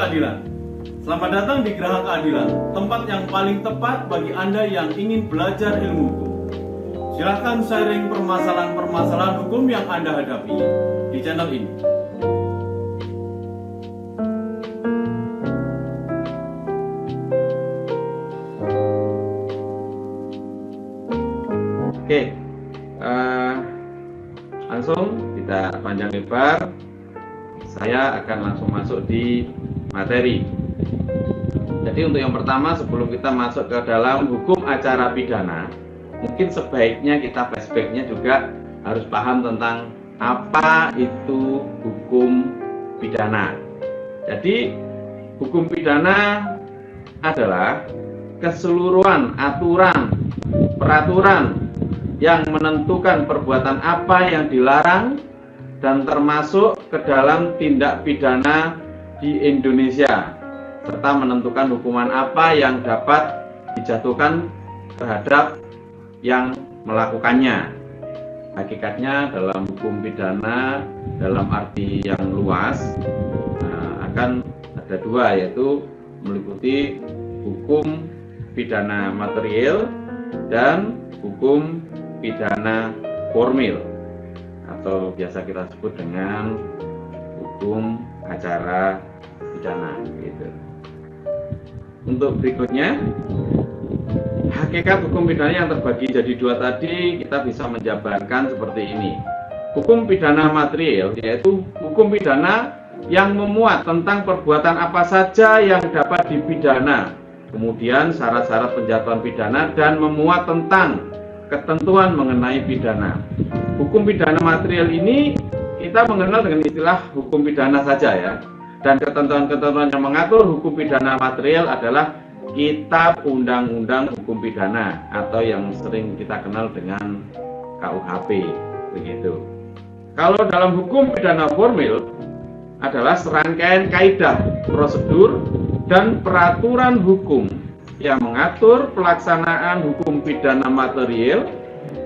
Keadilan. Selamat datang di Geraha Keadilan, tempat yang paling tepat bagi Anda yang ingin belajar ilmu hukum. Silahkan sharing permasalahan-permasalahan hukum yang Anda hadapi di channel ini. Oke, langsung kita panjang lebar. Saya akan langsung masuk di materi. Jadi untuk yang pertama, sebelum kita masuk ke dalam hukum acara pidana, mungkin sebaiknya kita flashbacknya juga harus paham tentang apa itu hukum pidana. Jadi hukum pidana adalah keseluruhan aturan, peraturan yang menentukan perbuatan apa yang dilarang dan termasuk ke dalam tindak pidana di Indonesia, serta menentukan hukuman apa yang dapat dijatuhkan terhadap yang melakukannya. Hakikatnya dalam hukum pidana dalam arti yang luas akan ada dua, yaitu meliputi hukum pidana material dan hukum pidana formil, atau biasa kita sebut dengan hukum acara pidana gitu. Untuk berikutnya, hakikat hukum pidana yang terbagi jadi dua tadi kita bisa menjabarkan seperti ini. Hukum pidana material yaitu hukum pidana yang memuat tentang perbuatan apa saja yang dapat dipidana, kemudian syarat-syarat penjatuhan pidana, dan memuat tentang ketentuan mengenai pidana. Hukum pidana material ini kita mengenal dengan istilah hukum pidana saja ya. Dan ketentuan-ketentuan yang mengatur hukum pidana material adalah Kitab Undang-Undang Hukum Pidana atau yang sering kita kenal dengan KUHP begitu. Kalau dalam hukum pidana formil adalah serangkaian kaidah, prosedur, dan peraturan hukum yang mengatur pelaksanaan hukum pidana material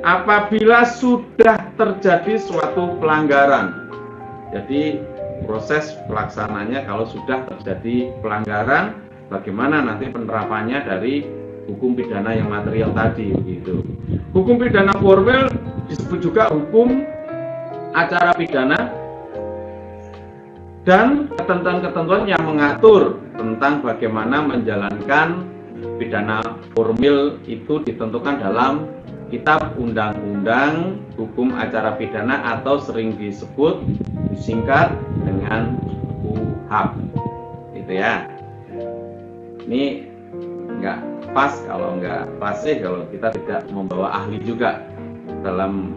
apabila sudah terjadi suatu pelanggaran. Jadi proses pelaksananya kalau sudah terjadi pelanggaran, bagaimana nanti penerapannya dari hukum pidana yang material tadi begitu. Hukum pidana formil disebut juga hukum acara pidana dan ketentuan-ketentuan yang mengatur tentang bagaimana menjalankan pidana formil itu ditentukan dalam Kitab Undang-Undang Hukum Acara Pidana atau sering disingkat dengan KUHP gitu ya. Ini nggak pas kalau kita tidak membawa ahli juga dalam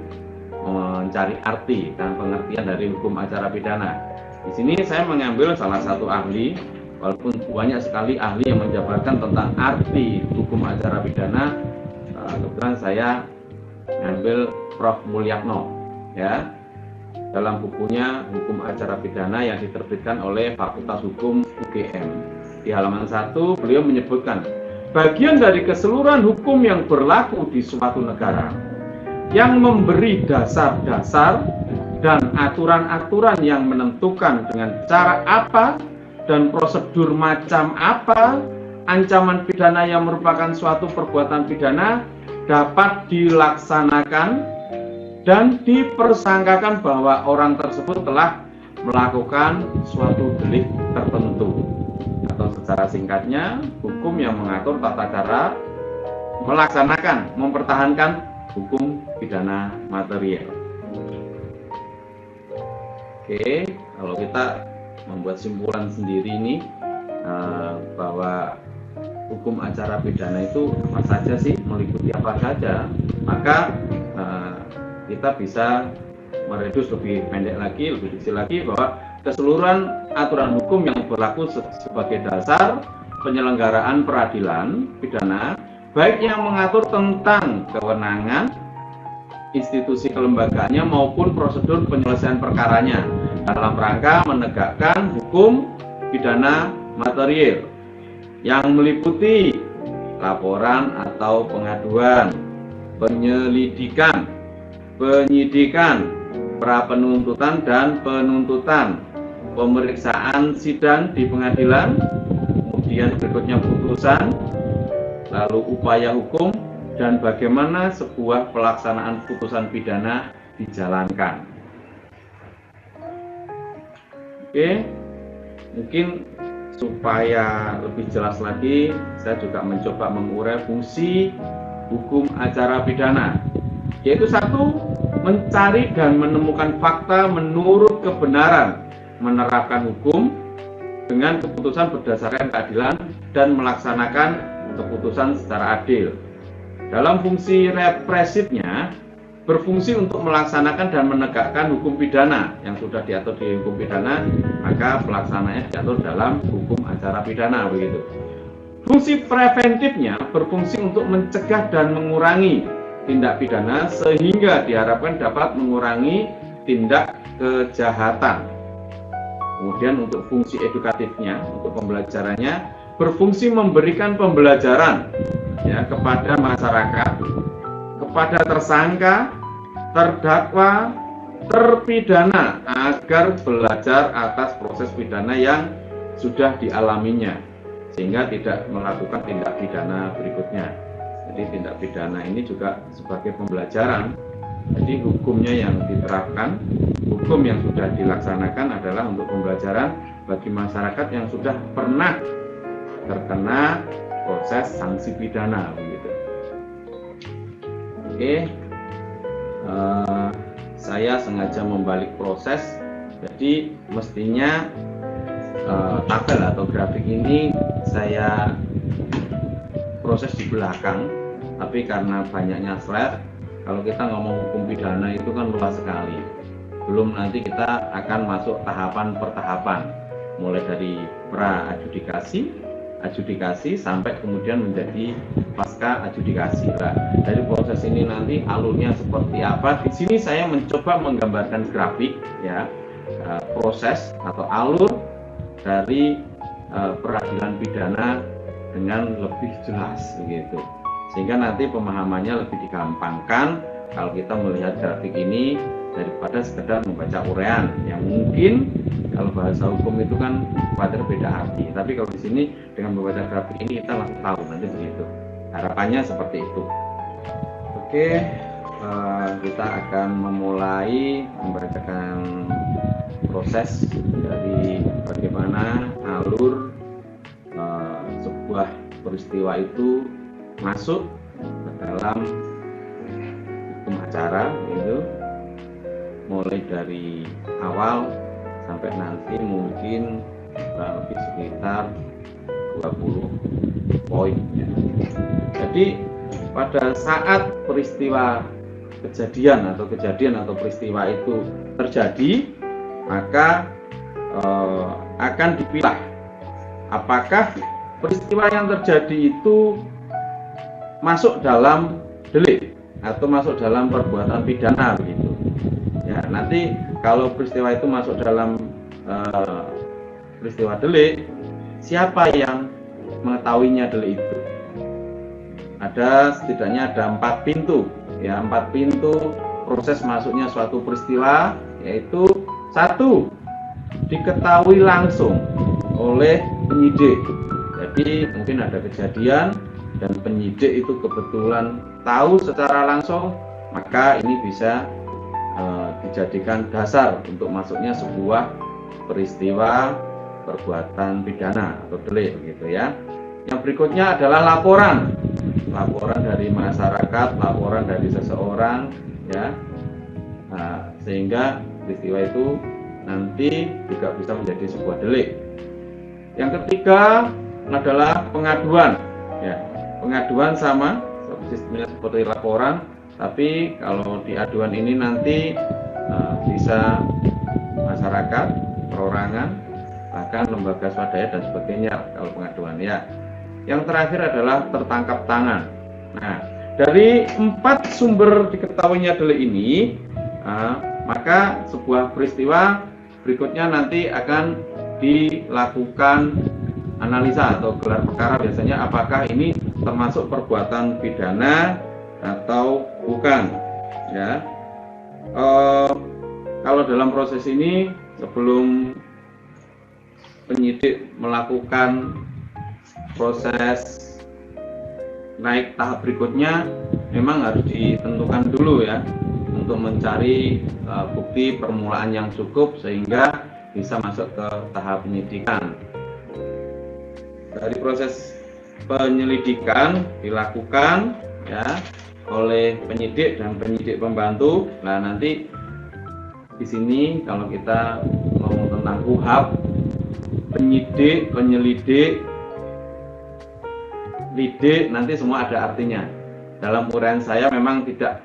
mencari arti dan pengertian dari hukum acara pidana. Di sini saya mengambil salah satu ahli, walaupun banyak sekali ahli yang menjabarkan tentang arti hukum acara pidana. Kebetulan saya ngambil Prof. Mulyakno ya, dalam bukunya Hukum Acara Pidana yang diterbitkan oleh Fakultas Hukum UGM. Di halaman 1 beliau menyebutkan, bagian dari keseluruhan hukum yang berlaku di suatu negara yang memberi dasar-dasar dan aturan-aturan yang menentukan dengan cara apa dan prosedur macam apa ancaman pidana yang merupakan suatu perbuatan pidana dapat dilaksanakan dan dipersangkakan bahwa orang tersebut telah melakukan suatu delik tertentu. Atau secara singkatnya, hukum yang mengatur tata cara melaksanakan, mempertahankan hukum pidana material. Oke, kalau kita membuat simpulan sendiri ini bahwa hukum acara pidana itu apa saja sih, meliputi apa saja, maka kita bisa meredus lebih pendek lagi, lebih kecil lagi, bahwa keseluruhan aturan hukum yang berlaku sebagai dasar penyelenggaraan peradilan pidana, baik yang mengatur tentang kewenangan, institusi kelembagaannya maupun prosedur penyelesaian perkaranya dalam rangka menegakkan hukum pidana material yang meliputi laporan atau pengaduan, penyelidikan, penyidikan, pra penuntutan dan penuntutan, pemeriksaan sidang di pengadilan, kemudian berikutnya putusan, lalu upaya hukum, dan bagaimana sebuah pelaksanaan putusan pidana dijalankan. Oke, mungkin supaya lebih jelas lagi, saya juga mencoba mengurai fungsi hukum acara pidana, yaitu satu, mencari dan menemukan fakta menurut kebenaran, menerapkan hukum dengan keputusan berdasarkan keadilan dan melaksanakan keputusan secara adil. Dalam fungsi represifnya, berfungsi untuk melaksanakan dan menegakkan hukum pidana yang sudah diatur di hukum pidana, maka pelaksanaannya diatur dalam hukum acara pidana, begitu. Fungsi preventifnya berfungsi untuk mencegah dan mengurangi tindak pidana sehingga diharapkan dapat mengurangi tindak kejahatan. Kemudian untuk fungsi edukatifnya, untuk pembelajarannya, berfungsi memberikan pembelajaran ya kepada masyarakat, kepada tersangka, terdakwa, terpidana agar belajar atas proses pidana yang sudah dialaminya sehingga tidak melakukan tindak pidana berikutnya. Jadi tindak pidana ini juga sebagai pembelajaran. Jadi hukumnya yang diterapkan, hukum yang sudah dilaksanakan adalah untuk pembelajaran bagi masyarakat yang sudah pernah terkena proses sanksi pidana, begitu. Oke, saya sengaja membalik proses. Jadi mestinya tabel atau grafik ini saya proses di belakang, tapi karena banyaknya slide, kalau kita ngomong hukum pidana itu kan luas sekali. Belum nanti kita akan masuk tahapan per tahapan, mulai dari pra adjudikasi sampai kemudian menjadi pasca adjudikasi. Nah, dari proses ini nanti alurnya seperti apa? Di sini saya mencoba menggambarkan grafik ya, proses atau alur dari peradilan pidana dengan lebih jelas begitu, sehingga nanti pemahamannya lebih digampangkan kalau kita melihat grafik ini daripada sekedar membaca uraian yang mungkin kalau bahasa hukum itu kan khawatir beda arti, tapi kalau di sini dengan membaca grafik ini kita langsung tahu nanti begitu. Harapannya seperti itu. Oke, kita akan memulai membacakan proses dari bagaimana alur sebuah peristiwa itu masuk ke dalam hukum acara, gitu, mulai dari awal sampai nanti mungkin lebih sekitar 20 poin ya. Jadi pada saat peristiwa kejadian atau peristiwa itu terjadi, maka akan dipilah apakah peristiwa yang terjadi itu masuk dalam delik atau masuk dalam perbuatan pidana, begitu. Ya, nanti kalau peristiwa itu masuk dalam peristiwa delik, siapa yang mengetahuinya delik itu? Setidaknya ada 4 pintu, ya, 4 pintu proses masuknya suatu peristiwa, yaitu 1, diketahui langsung oleh penyidik. Jadi mungkin ada kejadian dan penyidik itu kebetulan tahu secara langsung, maka ini bisa dijadikan dasar untuk masuknya sebuah peristiwa perbuatan pidana atau delik, begitu ya. Yang berikutnya adalah laporan dari masyarakat, laporan dari seseorang, ya. Nah, sehingga peristiwa itu nanti juga bisa menjadi sebuah delik. Yang ketiga adalah pengaduan, ya. Pengaduan sama sistemnya seperti laporan, tapi kalau di aduan ini nanti bisa masyarakat, perorangan, bahkan lembaga swadaya dan sebagainya kalau pengaduan, ya. Yang terakhir adalah tertangkap tangan. Nah, dari 4 sumber diketahuinya delik ini, maka sebuah peristiwa berikutnya nanti akan dilakukan analisa atau gelar perkara, biasanya apakah ini termasuk perbuatan pidana atau bukan, ya. Kalau dalam proses ini sebelum penyidik melakukan proses naik tahap berikutnya, memang harus ditentukan dulu ya, untuk mencari bukti permulaan yang cukup sehingga bisa masuk ke tahap penyidikan. Dari proses penyelidikan dilakukan ya oleh penyidik dan penyidik pembantu. Nah, nanti di sini kalau kita ngomong tentang KUHP, penyidik, penyelidik, lidik, nanti semua ada artinya. Dalam uraian saya memang tidak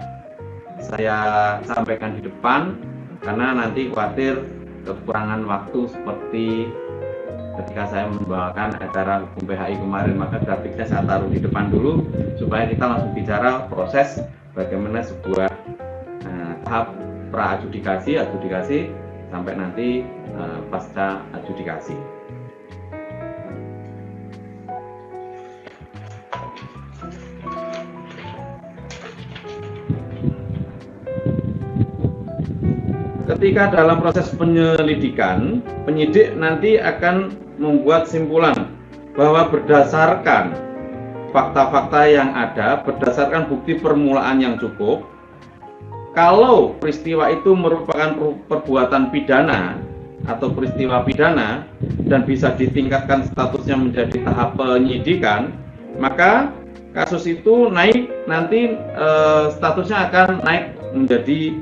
saya sampaikan di depan karena nanti khawatir kekurangan waktu seperti ketika saya membawakan acara hukum PHI kemarin, maka grafiknya saya taruh di depan dulu supaya kita langsung bicara proses bagaimana sebuah tahap pra-adjudikasi, adjudikasi sampai nanti pasca adjudikasi. Ketika dalam proses penyelidikan, penyidik nanti akan membuat simpulan bahwa berdasarkan fakta-fakta yang ada, berdasarkan bukti permulaan yang cukup, kalau peristiwa itu merupakan perbuatan pidana atau peristiwa pidana dan bisa ditingkatkan statusnya menjadi tahap penyidikan, maka kasus itu naik nanti statusnya akan naik menjadi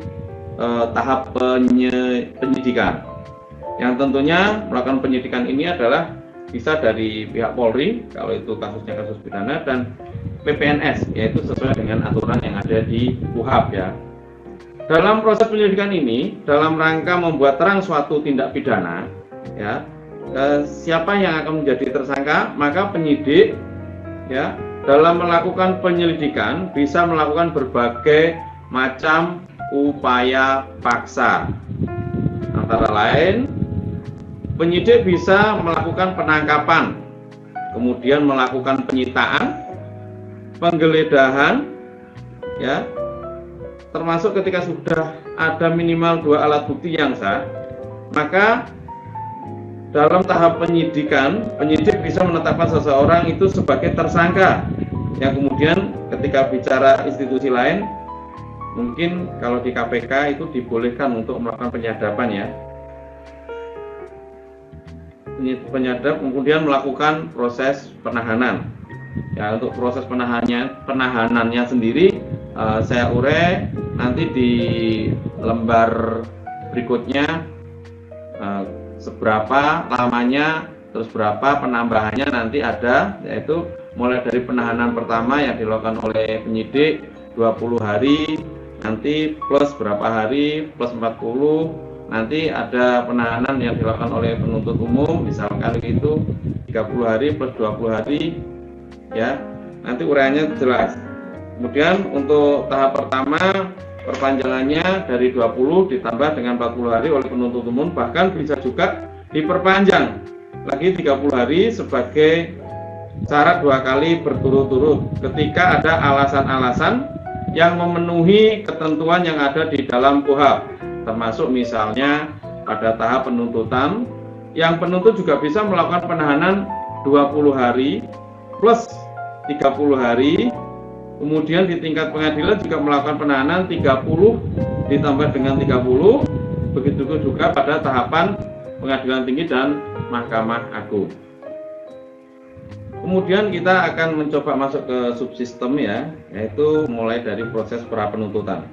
tahap penyidikan. Yang tentunya melakukan penyidikan ini adalah bisa dari pihak Polri kalau itu kasusnya kasus pidana, dan PPNS, yaitu sesuai dengan aturan yang ada di KUHP ya. Dalam proses penyelidikan ini dalam rangka membuat terang suatu tindak pidana ya, siapa yang akan menjadi tersangka, maka penyidik ya dalam melakukan penyelidikan bisa melakukan berbagai macam upaya paksa. Antara lain, penyidik bisa melakukan penangkapan, kemudian melakukan penyitaan, penggeledahan, ya, termasuk ketika sudah ada minimal 2 alat bukti yang sah, maka dalam tahap penyidikan, penyidik bisa menetapkan seseorang itu sebagai tersangka, yang kemudian ketika bicara institusi lain, mungkin kalau di KPK itu dibolehkan untuk melakukan penyadapan ya. Penyadap kemudian melakukan proses penahanan. Ya, untuk proses penahanannya sendiri saya urai nanti di lembar berikutnya, seberapa lamanya, terus berapa penambahannya nanti ada, yaitu mulai dari penahanan pertama yang dilakukan oleh penyidik 20 hari, nanti plus berapa hari, plus 40, nanti ada penahanan yang dilakukan oleh penuntut umum, misalkan itu 30 hari plus 20 hari, ya, nanti uraiannya jelas. Kemudian untuk tahap pertama, perpanjangannya dari 20 ditambah dengan 40 hari oleh penuntut umum, bahkan bisa juga diperpanjang lagi 30 hari sebagai syarat 2 kali berturut-turut ketika ada alasan-alasan yang memenuhi ketentuan yang ada di dalam KUHP, termasuk misalnya pada tahap penuntutan, yang penuntut juga bisa melakukan penahanan 20 hari plus 30 hari, kemudian di tingkat pengadilan juga melakukan penahanan 30 ditambah dengan 30, begitu juga pada tahapan pengadilan tinggi dan Mahkamah Agung. Kemudian kita akan mencoba masuk ke subsistem ya, yaitu mulai dari proses pra-penuntutan.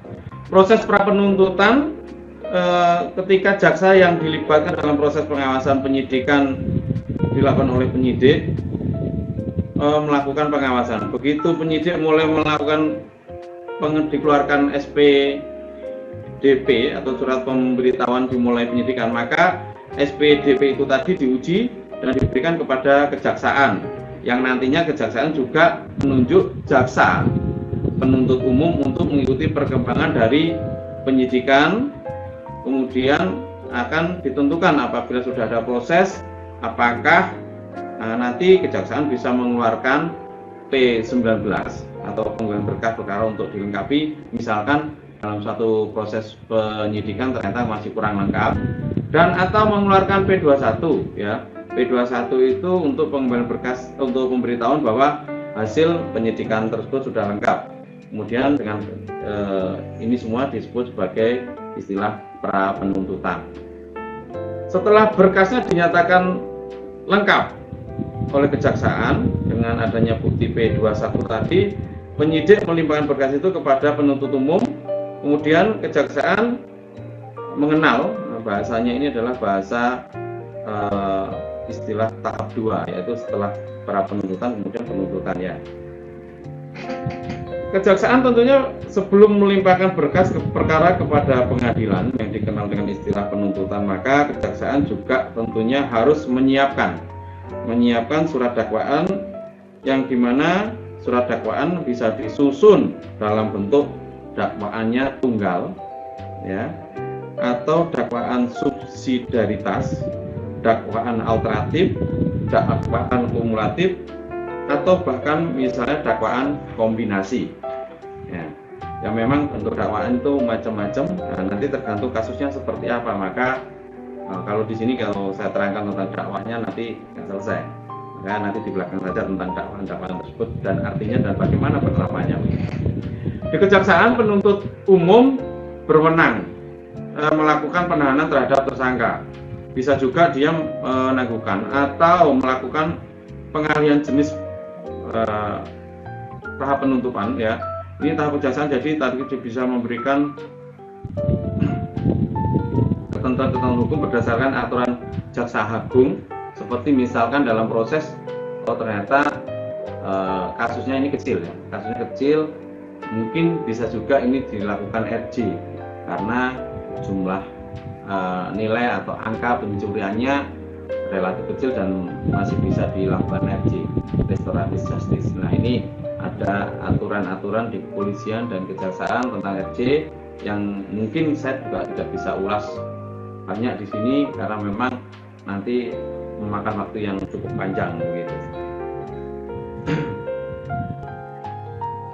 Proses pra-penuntutan ketika jaksa yang dilibatkan dalam proses pengawasan penyidikan dilakukan oleh penyidik melakukan pengawasan. Begitu penyidik mulai melakukan dikeluarkan SPDP atau surat pemberitahuan dimulai penyidikan, maka SPDP itu tadi diuji dan diberikan kepada kejaksaan, yang nantinya kejaksaan juga menunjuk jaksa penuntut umum untuk mengikuti perkembangan dari penyidikan. Kemudian akan ditentukan apabila sudah ada proses, apakah nanti kejaksaan bisa mengeluarkan P19 atau penggunaan berkas perkara untuk dilengkapi, misalkan dalam satu proses penyidikan ternyata masih kurang lengkap, dan atau mengeluarkan P21 ya, P21 itu untuk pengembalian berkas, untuk pemberitahuan bahwa hasil penyidikan tersebut sudah lengkap. Kemudian dengan ini semua disebut sebagai istilah pra penuntutan. Setelah berkasnya dinyatakan lengkap oleh kejaksaan dengan adanya bukti P21 tadi, penyidik melimpahkan berkas itu kepada penuntut umum. Kemudian kejaksaan mengenal, bahasanya ini adalah bahasa istilah tahap 2, yaitu setelah pra penuntutan kemudian penuntutan ya. Kejaksaan tentunya sebelum melimpahkan berkas perkara kepada pengadilan yang dikenal dengan istilah penuntutan, maka kejaksaan juga tentunya harus menyiapkan surat dakwaan yang dimana surat dakwaan bisa disusun dalam bentuk dakwaannya tunggal ya, atau dakwaan subsidiaritas, dakwaan alternatif, dakwaan kumulatif, atau bahkan misalnya dakwaan kombinasi ya. Ya memang bentuk dakwaan itu macam-macam. Nah, nanti tergantung kasusnya seperti apa. Maka kalau di sini kalau saya terangkan tentang dakwanya nanti nggak selesai. Maka nanti di belakang saja tentang dakwaan tersebut dan artinya dan bagaimana penerapannya. Di kejaksaan penuntut umum berwenang melakukan penahanan terhadap tersangka. Bisa juga dia menangguhkan atau melakukan pengalihan jenis tahap penuntutan ya. Ini tahap kejaksaan, jadi tadi bisa memberikan ketentuan hukum berdasarkan aturan jaksa agung, seperti misalkan dalam proses ternyata kasusnya ini kecil ya, kasusnya kecil, mungkin bisa juga ini dilakukan RJ karena jumlah nilai atau angka pencuriannya relatif kecil dan masih bisa dilakukan RJ, restoratif justice. Nah ini ada aturan-aturan di kepolisian dan kejaksaan tentang RJ yang mungkin saya juga tidak bisa ulas banyak di sini karena memang nanti memakan waktu yang cukup panjang begitu.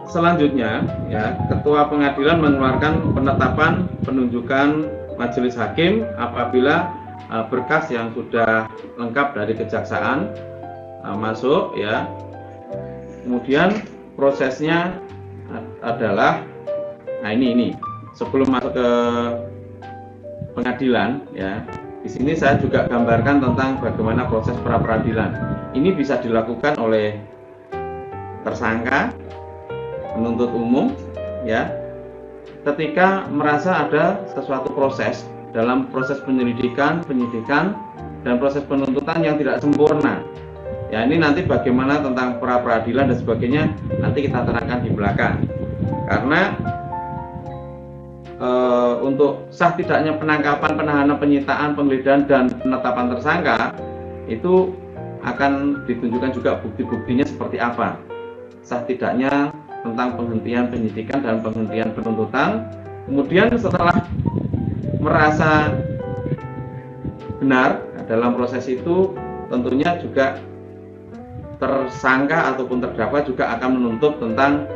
Selanjutnya ya, ketua pengadilan mengeluarkan penetapan penunjukan majelis hakim apabila berkas yang sudah lengkap dari kejaksaan masuk ya. Kemudian prosesnya adalah ini sebelum masuk ke pengadilan ya. Di sini saya juga gambarkan tentang bagaimana proses pra peradilan. Ini bisa dilakukan oleh tersangka, penuntut umum ya. Ketika merasa ada sesuatu proses dalam proses penyidikan dan proses penuntutan yang tidak sempurna. Ya ini nanti bagaimana tentang pra peradilan dan sebagainya nanti kita terangkan di belakang. Karena untuk sah tidaknya penangkapan, penahanan, penyitaan, penggeledahan dan penetapan tersangka itu akan ditunjukkan juga bukti-buktinya seperti apa. Sah tidaknya tentang penghentian penyidikan dan penghentian penuntutan. Kemudian setelah merasa benar dalam proses itu tentunya juga tersangka ataupun terdakwa juga akan menuntut tentang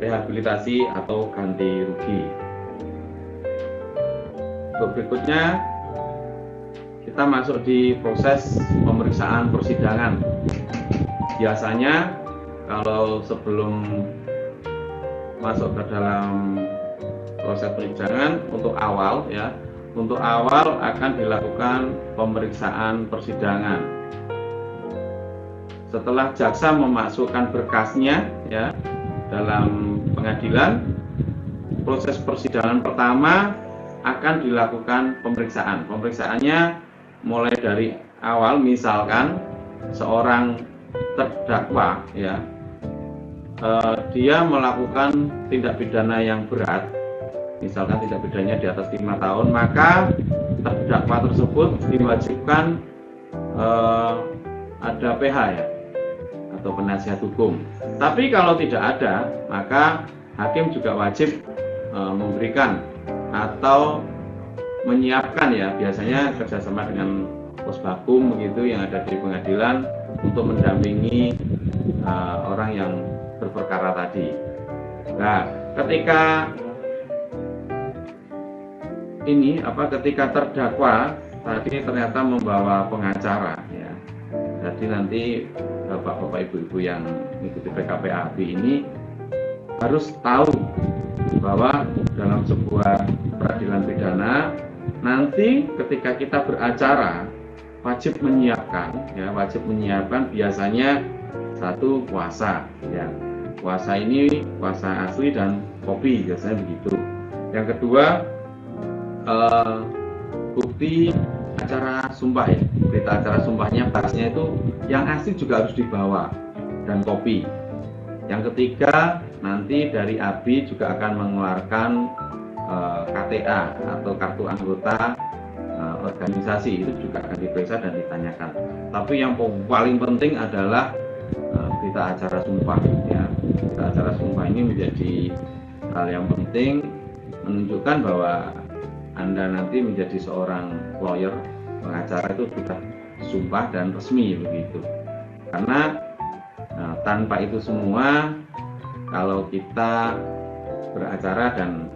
rehabilitasi atau ganti rugi. Berikutnya kita masuk di proses pemeriksaan persidangan. Biasanya kalau sebelum masuk ke dalam proses persidangan untuk awal akan dilakukan pemeriksaan persidangan. Setelah jaksa memasukkan berkasnya ya dalam pengadilan, proses persidangan pertama akan dilakukan pemeriksaan. Pemeriksaannya mulai dari awal, misalkan seorang terdakwa ya dia melakukan tindak pidana yang berat, misalkan tindak pidananya di atas 5 tahun, maka terdakwa tersebut diwajibkan ada PH ya atau penasihat hukum. Tapi kalau tidak ada, maka hakim juga wajib memberikan atau menyiapkan ya, biasanya kerjasama dengan Posbakum begitu yang ada di pengadilan untuk mendampingi orang yang berperkara tadi. Nah, ketika terdakwa tadi ternyata membawa pengacara ya. Jadi nanti bapak-bapak ibu-ibu yang mengikuti PKPAB ini harus tahu bahwa dalam sebuah peradilan pidana nanti ketika kita beracara wajib menyiapkan biasanya satu kuasa ya. Kuasa ini kuasa asli dan kopi biasanya begitu. Yang kedua bukti acara sumpah ya, berita acara sumpahnya pasnya itu yang asli juga harus dibawa dan kopi. Yang ketiga nanti dari ABI juga akan mengeluarkan KTA atau kartu anggota organisasi, itu juga akan diperiksa dan ditanyakan. Tapi yang paling penting adalah berita acara sumpah ya. Berita acara sumpah ini menjadi hal yang penting, menunjukkan bahwa Anda nanti menjadi seorang lawyer, pengacara itu sudah sumpah dan resmi begitu. Karena tanpa itu semua, kalau kita beracara dan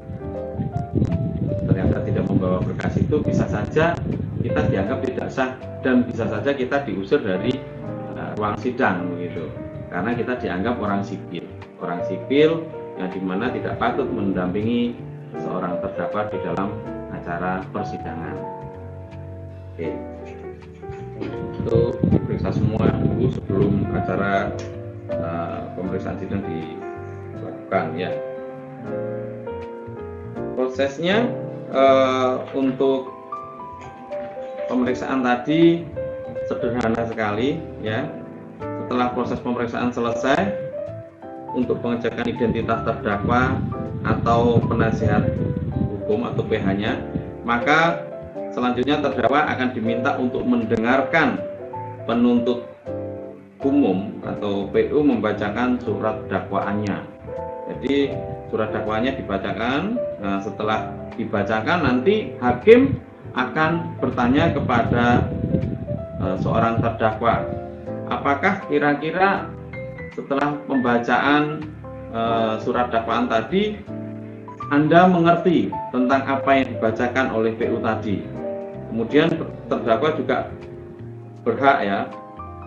ternyata tidak membawa berkas itu, bisa saja kita dianggap tidak sah dan bisa saja kita diusir dari ruang sidang begitu. Karena kita dianggap orang sipil yang dimana tidak patut mendampingi seorang terdakwa di dalam acara persidangan. Oke, itu diperiksa semua dulu sebelum acara pemeriksaan sidang dilakukan ya. Prosesnya untuk pemeriksaan tadi sederhana sekali ya. Setelah proses pemeriksaan selesai, untuk pengecekan identitas terdakwa atau penasihat hukum atau PH-nya, maka selanjutnya terdakwa akan diminta untuk mendengarkan penuntut umum atau PU membacakan surat dakwaannya. Jadi surat dakwaannya dibacakan. Nah, setelah dibacakan nanti hakim akan bertanya kepada seorang terdakwa, apakah kira-kira setelah pembacaan surat dakwaan tadi Anda mengerti tentang apa yang dibacakan oleh PU tadi. Kemudian terdakwa juga berhak ya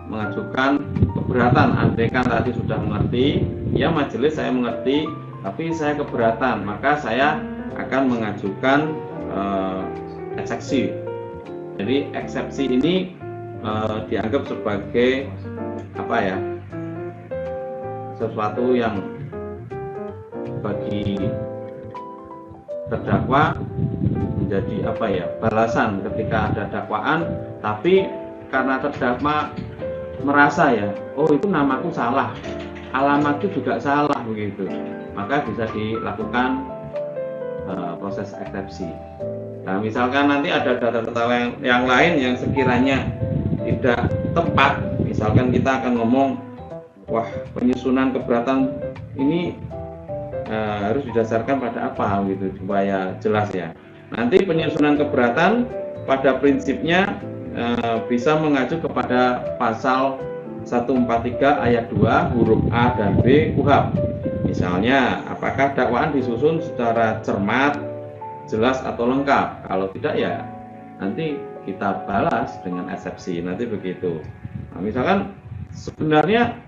mengajukan keberatan. Andaikan tadi sudah mengerti, ya majelis saya mengerti, tapi saya keberatan, maka saya akan mengajukan eksepsi. Jadi eksepsi ini dianggap sebagai apa ya, sesuatu yang bagi terdakwa menjadi apa ya, balasan ketika ada dakwaan, tapi karena terdakwa merasa ya, oh itu namaku salah, alamatku juga salah begitu, maka bisa dilakukan proses eksepsi. Nah, misalkan nanti ada data-data yang lain yang sekiranya tidak tepat, misalkan kita akan ngomong, wah penyusunan keberatan ini harus didasarkan pada apa gitu supaya jelas ya. Nanti penyusunan keberatan pada prinsipnya bisa mengacu kepada pasal 143 ayat 2 huruf A dan B KUHP. Misalnya, apakah dakwaan disusun secara cermat, jelas atau lengkap? Kalau tidak ya nanti kita balas dengan eksepsi, nanti begitu. Nah, misalkan sebenarnya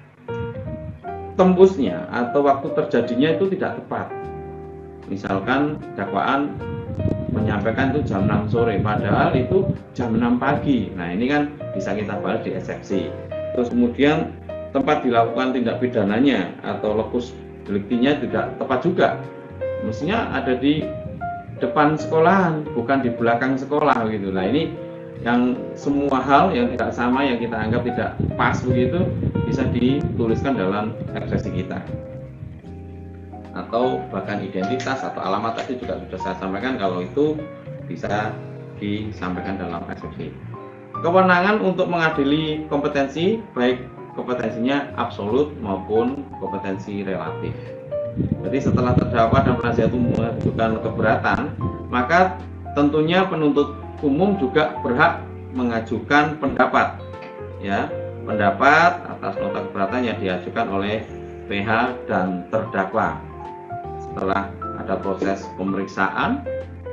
tembusnya atau waktu terjadinya itu tidak tepat. Misalkan dakwaan menyampaikan itu jam 6 sore, padahal itu jam 6 pagi. Nah, ini kan bisa kita balas di eksepsi. Terus kemudian tempat dilakukan tindak pidananya atau lokus deliktinya tidak tepat juga. Mestinya ada di depan sekolahan, bukan di belakang sekolah gitu. Nah, ini yang semua hal yang tidak sama, yang kita anggap tidak pas begitu, bisa dituliskan dalam eksepsi kita. Atau bahkan identitas atau alamat tadi juga sudah saya sampaikan, kalau itu bisa disampaikan dalam eksepsi. Kewenangan untuk mengadili kompetensi, baik kompetensinya absolut maupun kompetensi relatif. Jadi setelah terdakwa dan penasihat umum mengajukan keberatan, maka tentunya penuntut umum juga berhak mengajukan pendapat, ya, pendapat atas nota keberatan yang diajukan oleh PH dan terdakwa. Setelah ada proses pemeriksaan,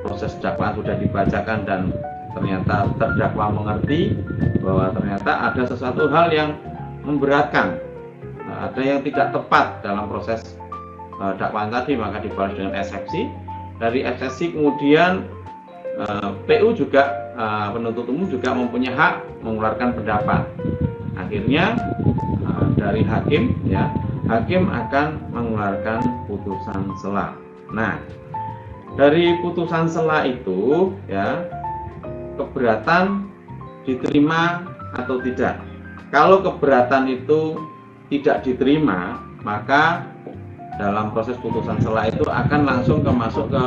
proses dakwaan sudah dibacakan dan ternyata terdakwa mengerti bahwa ternyata ada sesuatu hal yang memberatkan, ada yang tidak tepat dalam proses dakwaan tadi, maka dibalas dengan eksepsi. Dari eksepsi kemudian PU juga, penuntut umum juga mempunyai hak mengeluarkan pendapat. Akhirnya dari hakim, ya, hakim akan mengeluarkan putusan sela. Nah, dari putusan sela itu, ya, keberatan diterima atau tidak. Kalau keberatan itu tidak diterima, maka dalam proses putusan sela itu akan langsung masuk ke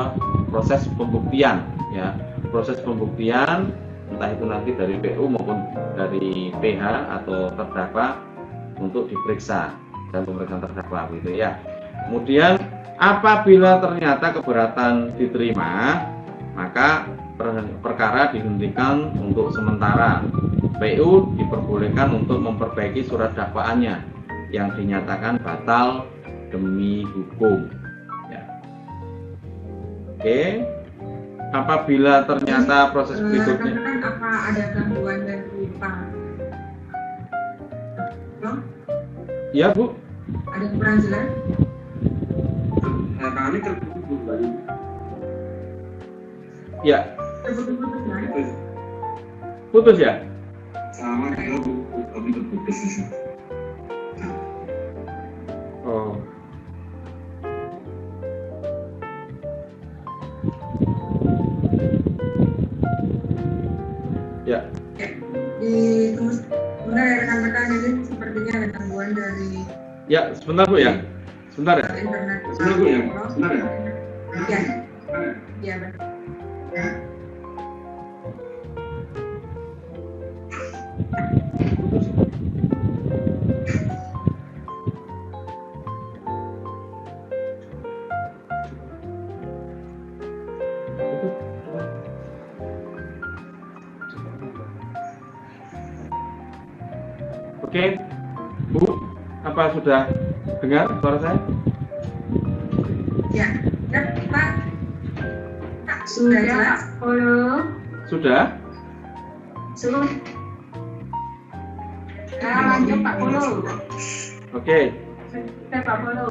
proses pembuktian, ya. Proses pembuktian entah itu nanti dari PU maupun dari PH atau terdakwa untuk diperiksa dan pemeriksaan terdakwa, gitu ya. Kemudian apabila ternyata keberatan diterima, maka perkara dihentikan untuk sementara. PU diperbolehkan untuk memperbaiki surat dakwaannya yang dinyatakan batal demi hukum, ya. Oke. Apabila ternyata proses berikutnya, apa ada gangguan dari Pak? ya Bu, Ada kurang jelas? Kami terputus tadi. ya, Terputus kan? putus ya. Sama kalau kami terputus di sini. Oh, ya, Di sebentar ya rekan-rekan, ini sepertinya ada gangguan dari ya, sebentar Bu ya, sebentar ya. internet. Sebentar Bu ya, sebentar ya. Ya, ya benar. Oke, Bu, apa sudah dengar suara saya? Ya, Pak. Sudah jelas? Sudah? Sudah. Nah, lanjut Pak Polo. Oke. Kita Pak Polo.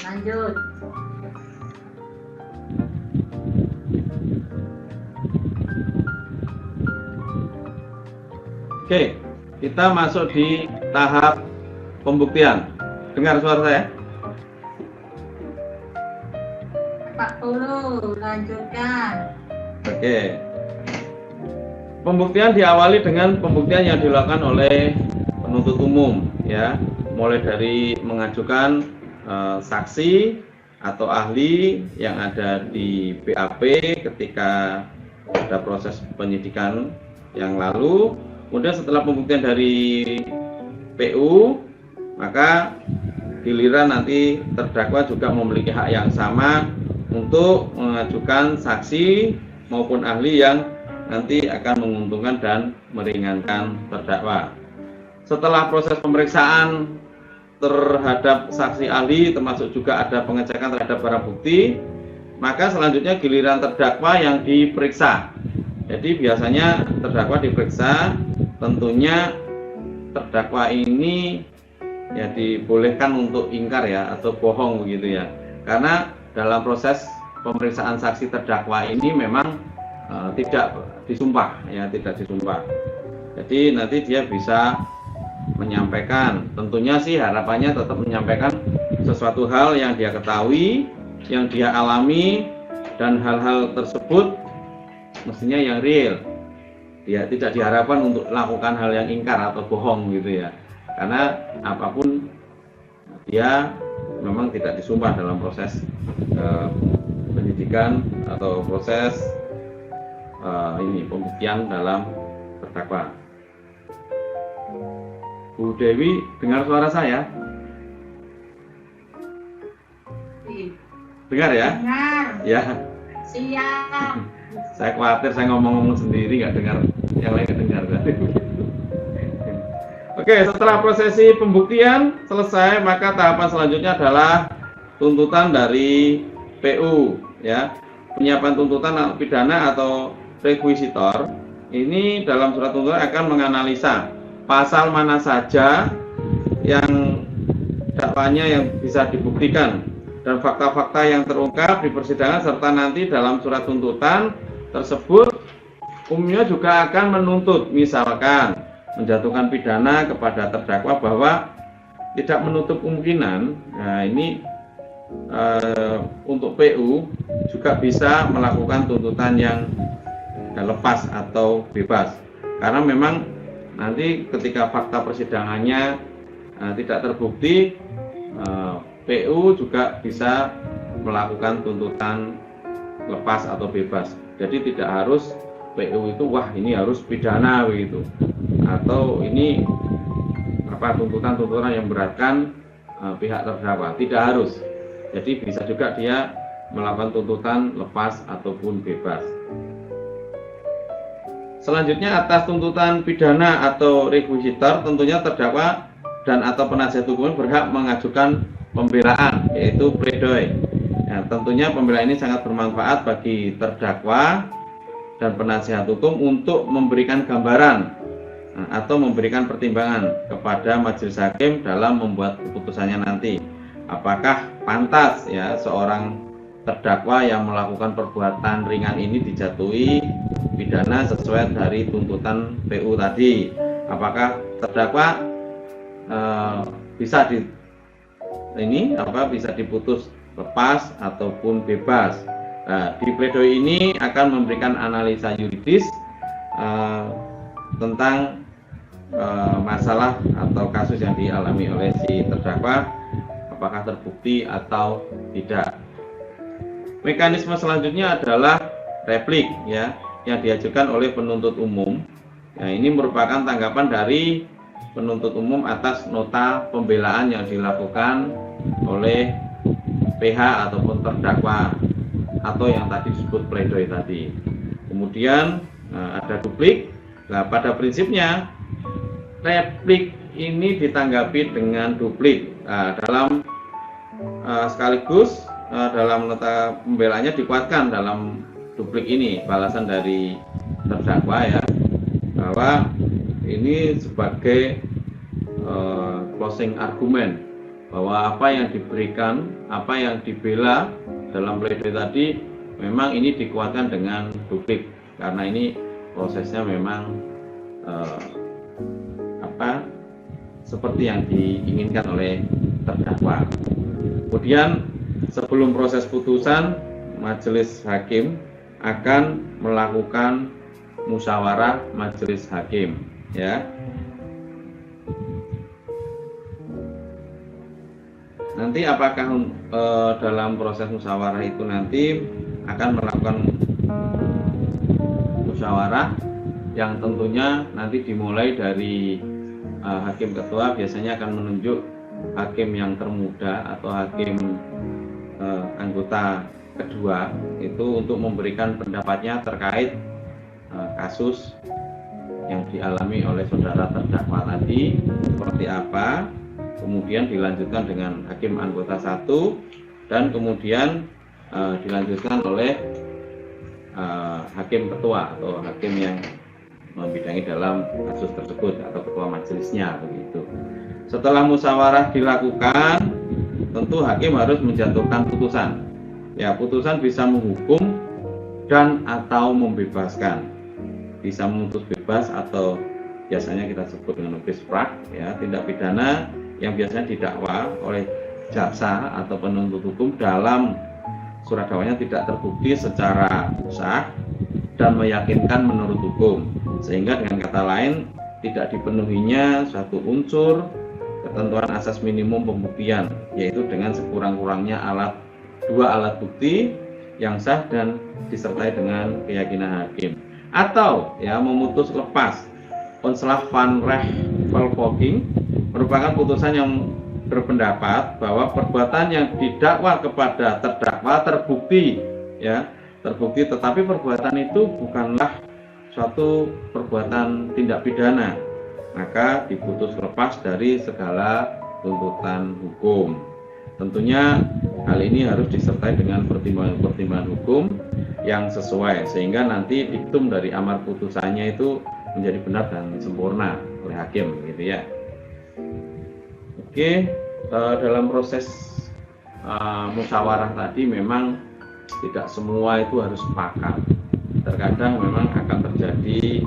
Lanjut. Oke, kita masuk di tahap pembuktian. Dengar suara saya? Pak Polo, lanjutkan. Oke. Pembuktian diawali dengan pembuktian yang dilakukan oleh penuntut umum, ya. Mulai dari mengajukan saksi atau ahli yang ada di BAP ketika ada proses penyidikan yang lalu. Kemudian setelah pembuktian dari PU, maka giliran nanti terdakwa juga memiliki hak yang sama untuk mengajukan saksi maupun ahli yang nanti akan menguntungkan dan meringankan terdakwa. Setelah proses pemeriksaan terhadap saksi ahli, termasuk juga ada pengecekan terhadap barang bukti, maka selanjutnya giliran terdakwa yang diperiksa. Jadi biasanya terdakwa diperiksa, tentunya terdakwa ini ya dibolehkan untuk ingkar ya atau bohong begitu ya. Karena dalam proses pemeriksaan saksi terdakwa ini memang tidak disumpah ya, tidak disumpah. Jadi nanti dia bisa menyampaikan, tentunya sih harapannya tetap menyampaikan sesuatu hal yang dia ketahui, yang dia alami, dan hal-hal tersebut mestinya yang real. Dia tidak diharapkan untuk melakukan hal yang ingkar atau bohong gitu ya. Karena apapun dia memang tidak disumpah dalam proses penyidikan atau proses ini pembuktian dalam terdakwa. Bu Dewi, dengar suara saya? Dengar ya? Dengar. Ya. Siap. Saya khawatir saya ngomong sendiri nggak dengar, yang lain nggak dengar. Oke, setelah prosesi pembuktian selesai, maka tahapan selanjutnya adalah tuntutan dari PU. Ya, penyiapan tuntutan pidana atau rekuisitor ini dalam surat tuntutan akan menganalisa pasal mana saja yang dakwanya yang bisa dibuktikan dan fakta-fakta yang terungkap di persidangan, serta nanti dalam surat tuntutan tersebut umumnya juga akan menuntut, misalkan menjatuhkan pidana kepada terdakwa bahwa tidak menutup kemungkinan. Nah, ini untuk PU juga bisa melakukan tuntutan yang lepas atau bebas, karena memang nanti ketika fakta persidangannya tidak terbukti, PU juga bisa melakukan tuntutan lepas atau bebas. Jadi tidak harus PU itu wah ini harus pidana begitu, atau ini tuntutan-tuntutan yang beratkan pihak terdakwa, tidak harus. Jadi bisa juga dia melakukan tuntutan lepas ataupun bebas. Selanjutnya, atas tuntutan pidana atau rekuisitor tentunya terdakwa dan atau penasihat hukum berhak mengajukan pembelaan, yaitu pledoi. Ya, tentunya pembelaan ini sangat bermanfaat bagi terdakwa dan penasihat hukum untuk memberikan gambaran atau memberikan pertimbangan kepada majelis hakim dalam membuat keputusannya nanti. Apakah pantas ya seorang terdakwa yang melakukan perbuatan ringan ini dijatuhi pidana sesuai dari tuntutan PU tadi? Apakah terdakwa bisa diputus lepas ataupun bebas? Nah, di pledoi ini akan memberikan analisa yuridis tentang masalah atau kasus yang dialami oleh si terdakwa, apakah terbukti atau tidak. Mekanisme selanjutnya adalah replik ya, yang diajukan oleh penuntut umum. Nah, ini merupakan tanggapan dari penuntut umum atas nota pembelaan yang dilakukan oleh PH ataupun terdakwa atau yang tadi disebut pledoi tadi. Kemudian ada duplik. Nah, pada prinsipnya replik ini ditanggapi dengan duplik. Dalam sekaligus dalam nota pembelaannya dikuatkan dalam duplik ini balasan dari terdakwa ya, bahwa ini sebagai closing argument, bahwa apa yang diberikan, apa yang dibela dalam pledoi tadi memang ini dikuatkan dengan duplik, karena ini prosesnya memang seperti yang diinginkan oleh terdakwa. Kemudian sebelum proses putusan, majelis hakim akan melakukan musyawarah majelis hakim ya. Nanti apakah dalam proses musyawarah itu nanti akan melakukan musyawarah yang tentunya nanti dimulai dari hakim ketua, biasanya akan menunjuk hakim yang termuda atau hakim anggota kedua itu untuk memberikan pendapatnya terkait kasus yang dialami oleh saudara terdakwa tadi seperti apa. Kemudian dilanjutkan dengan hakim anggota 1 dan kemudian dilanjutkan oleh hakim ketua atau hakim yang membidangi dalam kasus tersebut atau ketua majelisnya begitu. Setelah musyawarah dilakukan, tentu hakim harus menjatuhkan putusan. Ya, putusan bisa menghukum dan atau membebaskan. Bisa memutus bebas atau biasanya kita sebut dengan nobis prak ya, tindak pidana yang biasanya didakwa oleh jaksa atau penuntut hukum dalam surat dakwanya tidak terbukti secara sah dan meyakinkan menurut hukum, sehingga dengan kata lain tidak dipenuhinya suatu unsur ketentuan asas minimum pembuktian, yaitu dengan sekurang-kurangnya dua alat bukti yang sah dan disertai dengan keyakinan hakim, atau ya memutus lepas ontslag van rechtvervolging merupakan putusan yang berpendapat bahwa perbuatan yang didakwa kepada terdakwa terbukti ya, tetapi perbuatan itu bukanlah suatu perbuatan tindak pidana, maka diputus lepas dari segala tuntutan hukum. Tentunya hal ini harus disertai dengan pertimbangan-pertimbangan hukum yang sesuai, sehingga nanti diktum dari amar putusannya itu menjadi benar dan sempurna oleh hakim, gitu ya. Oke, dalam proses musyawarah tadi memang tidak semua itu harus sepakat. Terkadang memang akan terjadi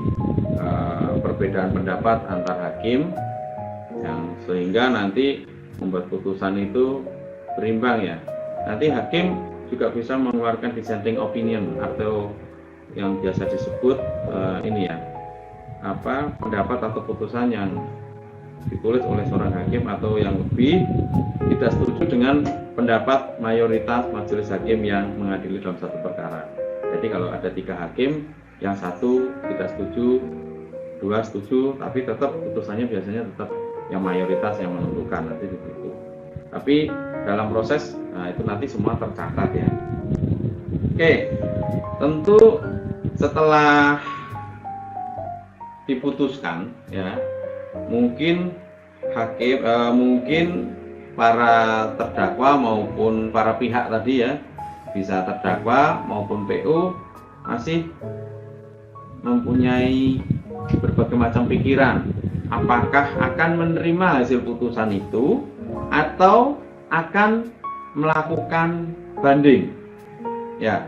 perbedaan pendapat antar hakim yang sehingga nanti membuat putusan itu berimbang ya. Nanti hakim juga bisa mengeluarkan dissenting opinion atau yang biasa disebut pendapat atau putusan yang ditulis oleh seorang hakim atau yang lebih tidak setuju dengan pendapat mayoritas majelis hakim yang mengadili dalam satu perkara. Jadi kalau ada 3 hakim, yang 1 tidak setuju, 2 setuju, tapi tetap putusannya biasanya tetap yang mayoritas yang menentukan nanti begitu. Tapi dalam proses itu nanti semua tercatat ya. Oke, tentu setelah diputuskan ya, mungkin hakim mungkin para terdakwa maupun para pihak tadi ya, bisa terdakwa maupun PU masih mempunyai berbagai macam pikiran, apakah akan menerima hasil putusan itu atau akan melakukan banding. Ya,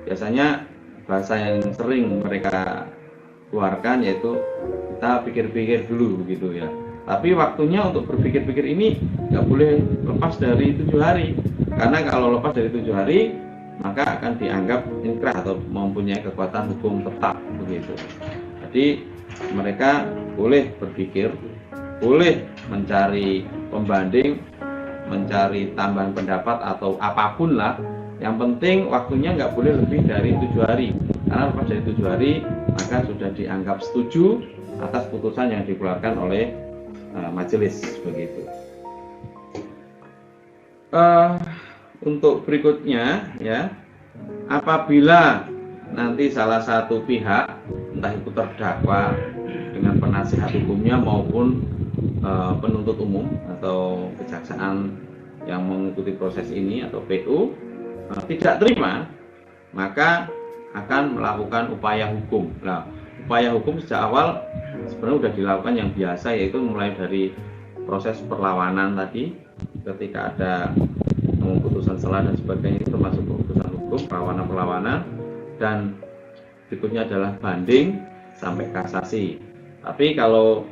biasanya bahasa yang sering mereka keluarkan yaitu kita pikir-pikir dulu gitu ya. Tapi waktunya untuk berpikir-pikir ini nggak boleh lepas dari 7 hari, karena kalau lepas dari 7 hari maka akan dianggap inkrah atau mempunyai kekuatan hukum tetap begitu. Jadi mereka boleh berpikir, boleh mencari pembanding, mencari tambahan pendapat atau apapun lah. Yang penting waktunya nggak boleh lebih dari 7 hari, karena lepas dari 7 hari maka sudah dianggap setuju atas putusan yang dikeluarkan oleh majelis begitu. Untuk berikutnya ya, apabila nanti salah satu pihak, entah itu terdakwa dengan penasihat hukumnya maupun penuntut umum atau kejaksaan yang mengikuti proses ini atau PU tidak terima, maka akan melakukan upaya hukum. Nah, upaya hukum sejak awal sebenarnya sudah dilakukan yang biasa, yaitu mulai dari proses perlawanan tadi, ketika ada putusan salah dan sebagainya, itu termasuk keputusan hukum, perlawanan, dan berikutnya adalah banding sampai kasasi. Tapi kalau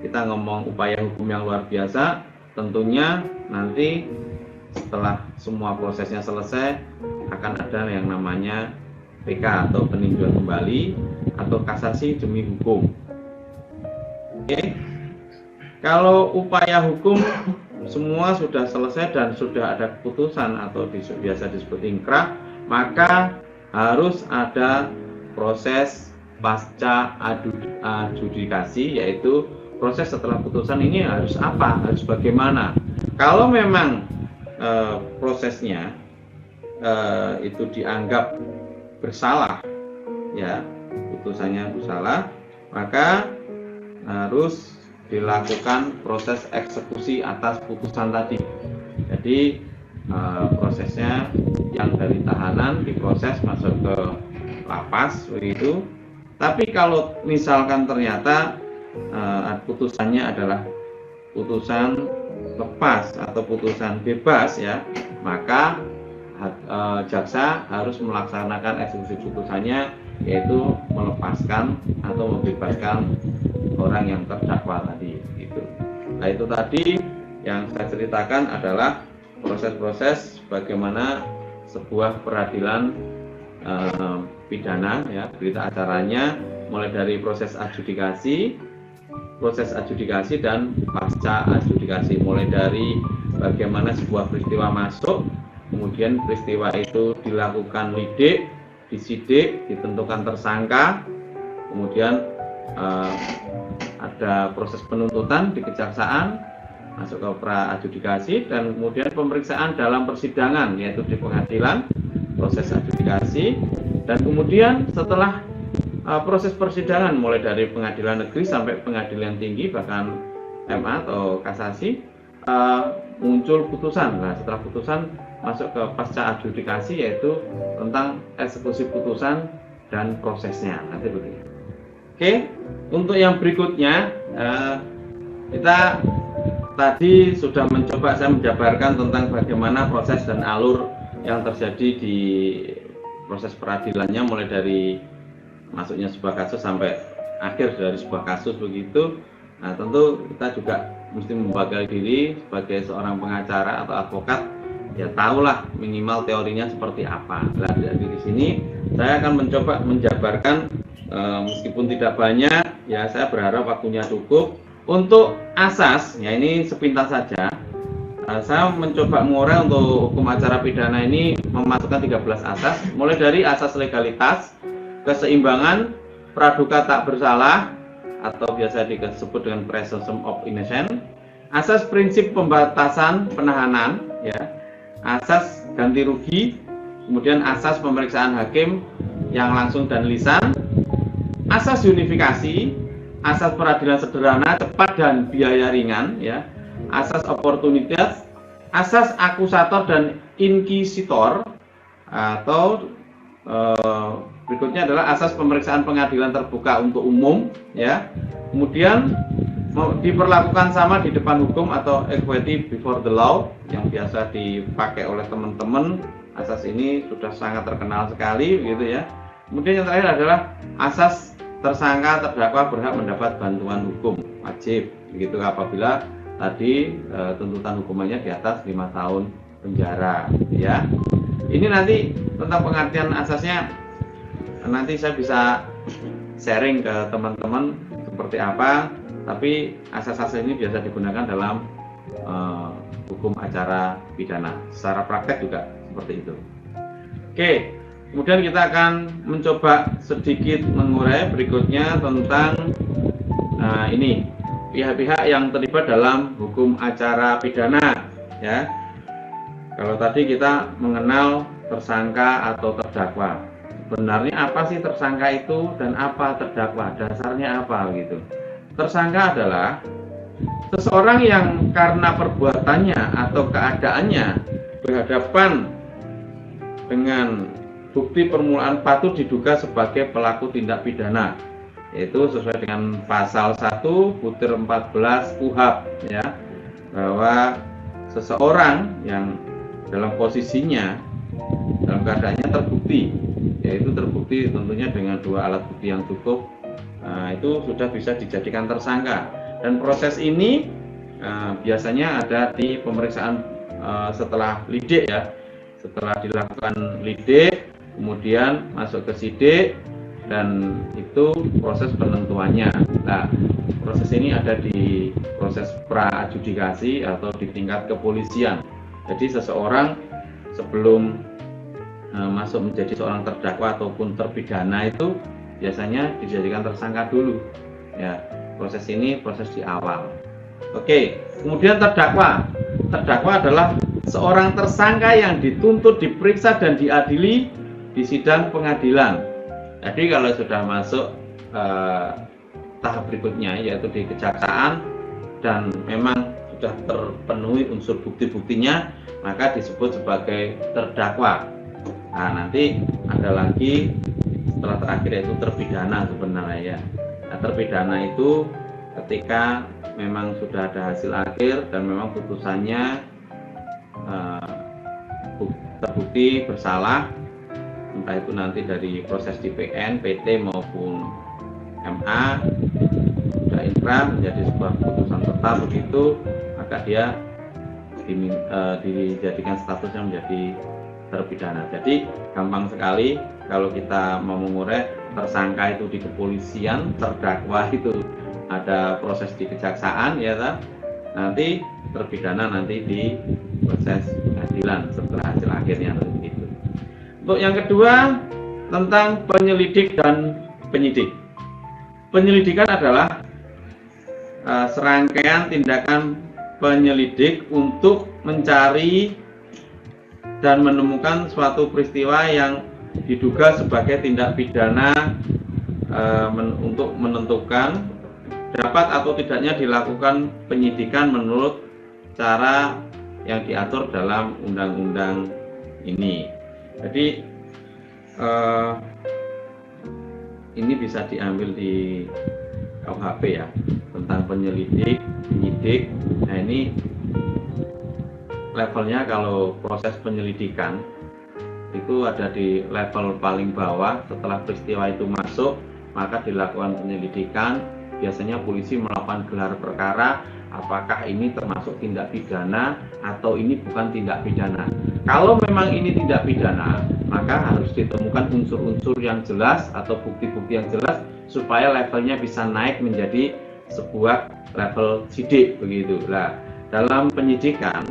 kita ngomong upaya hukum yang luar biasa, tentunya nanti setelah semua prosesnya selesai akan ada yang namanya PK atau peninjauan kembali atau kasasi demi hukum. Oke. Kalau upaya hukum semua sudah selesai dan sudah ada keputusan atau biasa disebut inkrah, maka harus ada proses pasca adjudikasi, yaitu proses setelah putusan ini harus apa, harus bagaimana. Kalau memang prosesnya itu dianggap bersalah, ya putusannya bersalah, maka harus dilakukan proses eksekusi atas putusan tadi. Jadi prosesnya yang dari tahanan diproses masuk ke lapas begitu. Tapi kalau misalkan ternyata putusannya adalah putusan lepas atau putusan bebas ya, maka jaksa harus melaksanakan eksekusi putusannya, yaitu melepaskan atau membebaskan orang yang terdakwa tadi gitu. Nah, itu tadi yang saya ceritakan adalah proses-proses bagaimana sebuah peradilan pidana ya, berita acaranya mulai dari proses adjudikasi dan pasca adjudikasi, mulai dari bagaimana sebuah peristiwa masuk, kemudian peristiwa itu dilakukan lidik, disidik, ditentukan tersangka, kemudian ada proses penuntutan di kejaksaan, masuk ke pra adjudikasi, dan kemudian pemeriksaan dalam persidangan, yaitu di pengadilan, proses adjudikasi, dan kemudian setelah proses persidangan mulai dari pengadilan negeri sampai pengadilan tinggi, bahkan MA atau kasasi, muncul putusan. Nah, setelah putusan masuk ke pasca adjudikasi, yaitu tentang eksekusi putusan dan prosesnya. Nanti begitu. Oke, untuk yang berikutnya kita tadi sudah mencoba saya menjabarkan tentang bagaimana proses dan alur yang terjadi di proses peradilannya, mulai dari masuknya sebuah kasus sampai akhir dari sebuah kasus begitu. Nah, tentu kita juga mesti membekali diri sebagai seorang pengacara atau advokat, ya tahulah minimal teorinya seperti apa. Nah, dari sini saya akan mencoba menjabarkan meskipun tidak banyak, ya saya berharap waktunya cukup. Untuk asas, ya ini sepintas saja. Saya mencoba mengurai untuk hukum acara pidana ini memasukkan 13 asas, mulai dari asas legalitas, keseimbangan, praduga tak bersalah atau biasa disebut dengan presumption of innocence, asas prinsip pembatasan penahanan, ya, asas ganti rugi, kemudian asas pemeriksaan hakim yang langsung dan lisan, asas unifikasi, asas peradilan sederhana, cepat dan biaya ringan, ya, asas oportunitas, asas akusator dan inquisitor, atau berikutnya adalah asas pemeriksaan pengadilan terbuka untuk umum, ya. Kemudian diperlakukan sama di depan hukum atau equity before the law yang biasa dipakai oleh teman-teman. Asas ini sudah sangat terkenal sekali, gitu ya. Kemudian yang terakhir adalah asas tersangka terdakwa berhak mendapat bantuan hukum wajib, begitu apabila tadi tuntutan hukumannya di atas 5 tahun penjara, ya. Ini nanti tentang pengertian asasnya nanti saya bisa sharing ke teman-teman seperti apa, tapi asas-asas ini biasa digunakan dalam hukum acara pidana. Secara praktek juga seperti itu. Oke, kemudian kita akan mencoba sedikit mengurai berikutnya tentang ini pihak-pihak yang terlibat dalam hukum acara pidana, ya. Kalau tadi kita mengenal tersangka atau terdakwa, sebenarnya apa sih tersangka itu dan apa terdakwa, dasarnya apa gitu. Tersangka adalah seseorang yang karena perbuatannya atau keadaannya berhadapan dengan bukti permulaan patut diduga sebagai pelaku tindak pidana, yaitu sesuai dengan pasal 1 butir 14 KUHP, ya, bahwa seseorang yang dalam posisinya dalam keadaannya terbukti, yaitu terbukti tentunya dengan 2 alat bukti yang cukup, itu sudah bisa dijadikan tersangka. Dan proses ini biasanya ada di pemeriksaan setelah lidik, ya, setelah dilakukan lidik kemudian masuk ke sidik dan itu proses penentuannya. Nah, proses ini ada di proses pra-adjudikasi atau di tingkat kepolisian. Jadi seseorang sebelum masuk menjadi seorang terdakwa ataupun terpidana itu biasanya dijadikan tersangka dulu, ya. Proses ini proses di awal. Oke, kemudian terdakwa. Terdakwa adalah seorang tersangka yang dituntut, diperiksa dan diadili di sidang pengadilan. Jadi kalau sudah masuk tahap berikutnya, yaitu di kejaksaan dan memang sudah terpenuhi unsur bukti-buktinya, maka disebut sebagai terdakwa. Nah, nanti ada lagi setelah terakhir yaitu terpidana sebenarnya, ya. Nah, terpidana itu ketika memang sudah ada hasil akhir dan memang putusannya terbukti bersalah, entah itu nanti dari proses di PN, PT maupun MA, sudah inkrah menjadi sebuah putusan tetap begitu, maka dia dijadikan statusnya menjadi terpidana. Jadi gampang sekali kalau kita mau mengurai, tersangka itu di kepolisian, terdakwa itu ada proses di kejaksaan, ya kan? Nanti terpidana nanti di proses pengadilan setelah hasil akhirnya begitu. Untuk yang kedua tentang penyelidik dan penyidik. Penyelidikan adalah serangkaian tindakan penyelidik untuk mencari dan menemukan suatu peristiwa yang diduga sebagai tindak pidana, untuk menentukan dapat atau tidaknya dilakukan penyidikan menurut cara yang diatur dalam undang-undang ini. Jadi ini bisa diambil di KUHP ya, tentang penyelidik, penyidik. Nah ini levelnya kalau proses penyelidikan itu ada di level paling bawah. Setelah peristiwa itu masuk, maka dilakukan penyelidikan. Biasanya polisi melakukan gelar perkara, apakah ini termasuk tindak pidana atau ini bukan tindak pidana. Kalau memang ini tindak pidana, maka harus ditemukan unsur-unsur yang jelas atau bukti-bukti yang jelas supaya levelnya bisa naik menjadi sebuah level sidik begitu. Nah, dalam penyidikan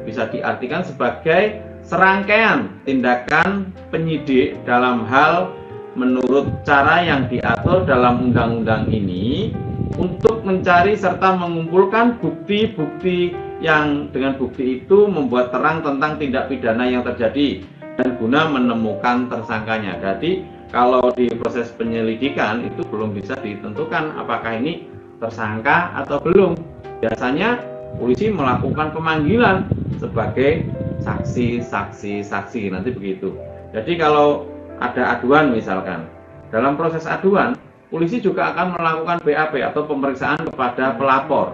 bisa diartikan sebagai serangkaian tindakan penyidik dalam hal menurut cara yang diatur dalam undang-undang ini untuk mencari serta mengumpulkan bukti-bukti yang dengan bukti itu membuat terang tentang tindak pidana yang terjadi dan guna menemukan tersangkanya. Jadi kalau di proses penyelidikan itu belum bisa ditentukan apakah ini tersangka atau belum. Biasanya polisi melakukan pemanggilan sebagai saksi nanti begitu. Jadi kalau ada aduan misalkan, dalam proses aduan polisi juga akan melakukan BAP atau pemeriksaan kepada pelapor.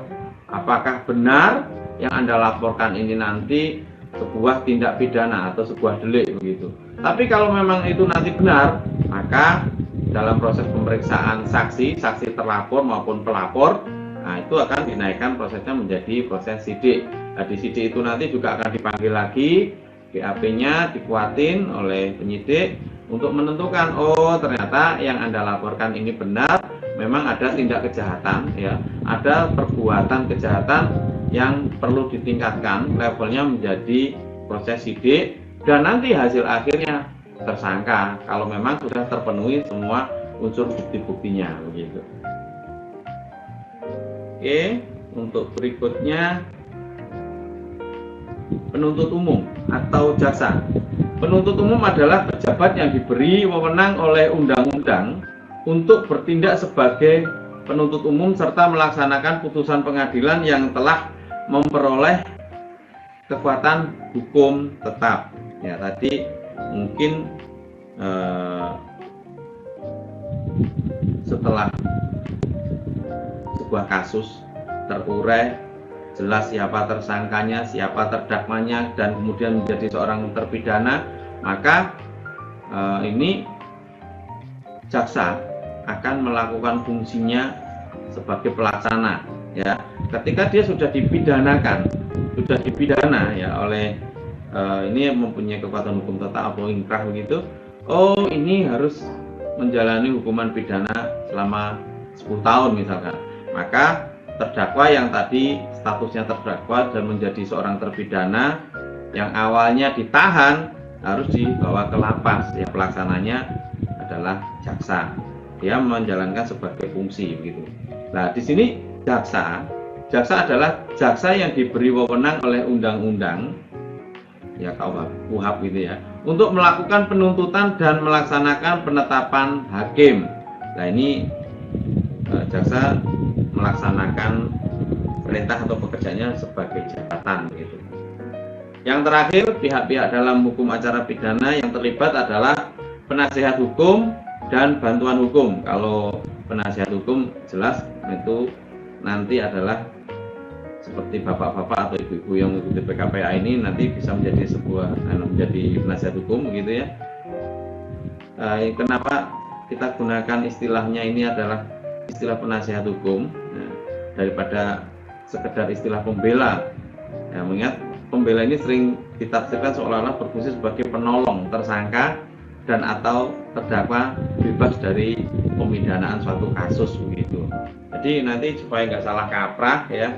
Apakah benar yang Anda laporkan ini nanti sebuah tindak pidana atau sebuah delik begitu. Tapi kalau memang itu nanti benar, maka dalam proses pemeriksaan saksi terlapor maupun pelapor, nah itu akan dinaikkan prosesnya menjadi proses sidik. Nah, di sidik itu nanti juga akan dipanggil lagi, BAP-nya dikuatin oleh penyidik untuk menentukan, oh ternyata yang Anda laporkan ini benar, memang ada tindak kejahatan ya, ada perbuatan kejahatan yang perlu ditingkatkan levelnya menjadi proses sidik, dan nanti hasil akhirnya tersangka kalau memang sudah terpenuhi semua unsur bukti-buktinya begitu. Oke, untuk berikutnya penuntut umum atau jaksa. Penuntut umum adalah pejabat yang diberi wewenang oleh undang-undang untuk bertindak sebagai penuntut umum serta melaksanakan putusan pengadilan yang telah memperoleh kekuatan hukum tetap. Ya, tadi mungkin setelah sebuah kasus terurai jelas siapa tersangkanya, siapa terdakwanya, dan kemudian menjadi seorang terpidana, maka ini jaksa akan melakukan fungsinya sebagai pelaksana. Ya, ketika dia sudah dipidana ya oleh ini mempunyai kekuatan hukum tetap atau inkrah begitu, oh ini harus menjalani hukuman pidana selama 10 tahun misalkan, maka terdakwa yang tadi statusnya terdakwa dan menjadi seorang terpidana yang awalnya ditahan harus dibawa ke lapas. Ya, pelaksananya adalah jaksa. Dia menjalankan sebagai fungsi begitu. Nah, di sini jaksa adalah jaksa yang diberi wewenang oleh undang-undang ya KUHP gitu ya, untuk melakukan penuntutan dan melaksanakan penetapan hakim. Nah, ini jaksa melaksanakan perintah atau pekerjaannya sebagai jabatan gitu. Yang terakhir, pihak-pihak dalam hukum acara pidana yang terlibat adalah penasihat hukum dan bantuan hukum. Kalau penasihat hukum jelas itu nanti adalah seperti bapak-bapak atau ibu-ibu yang mengikuti PKPA ini nanti bisa menjadi menjadi penasihat hukum begitu ya. Kenapa kita gunakan istilahnya ini adalah istilah penasihat hukum daripada sekedar istilah pembela. Ya, mengingat pembela ini sering ditafsirkan seolah-olah berfungsi sebagai penolong tersangka dan atau terdakwa bebas dari pemidanaan suatu kasus begitu. Jadi nanti supaya nggak salah kaprah ya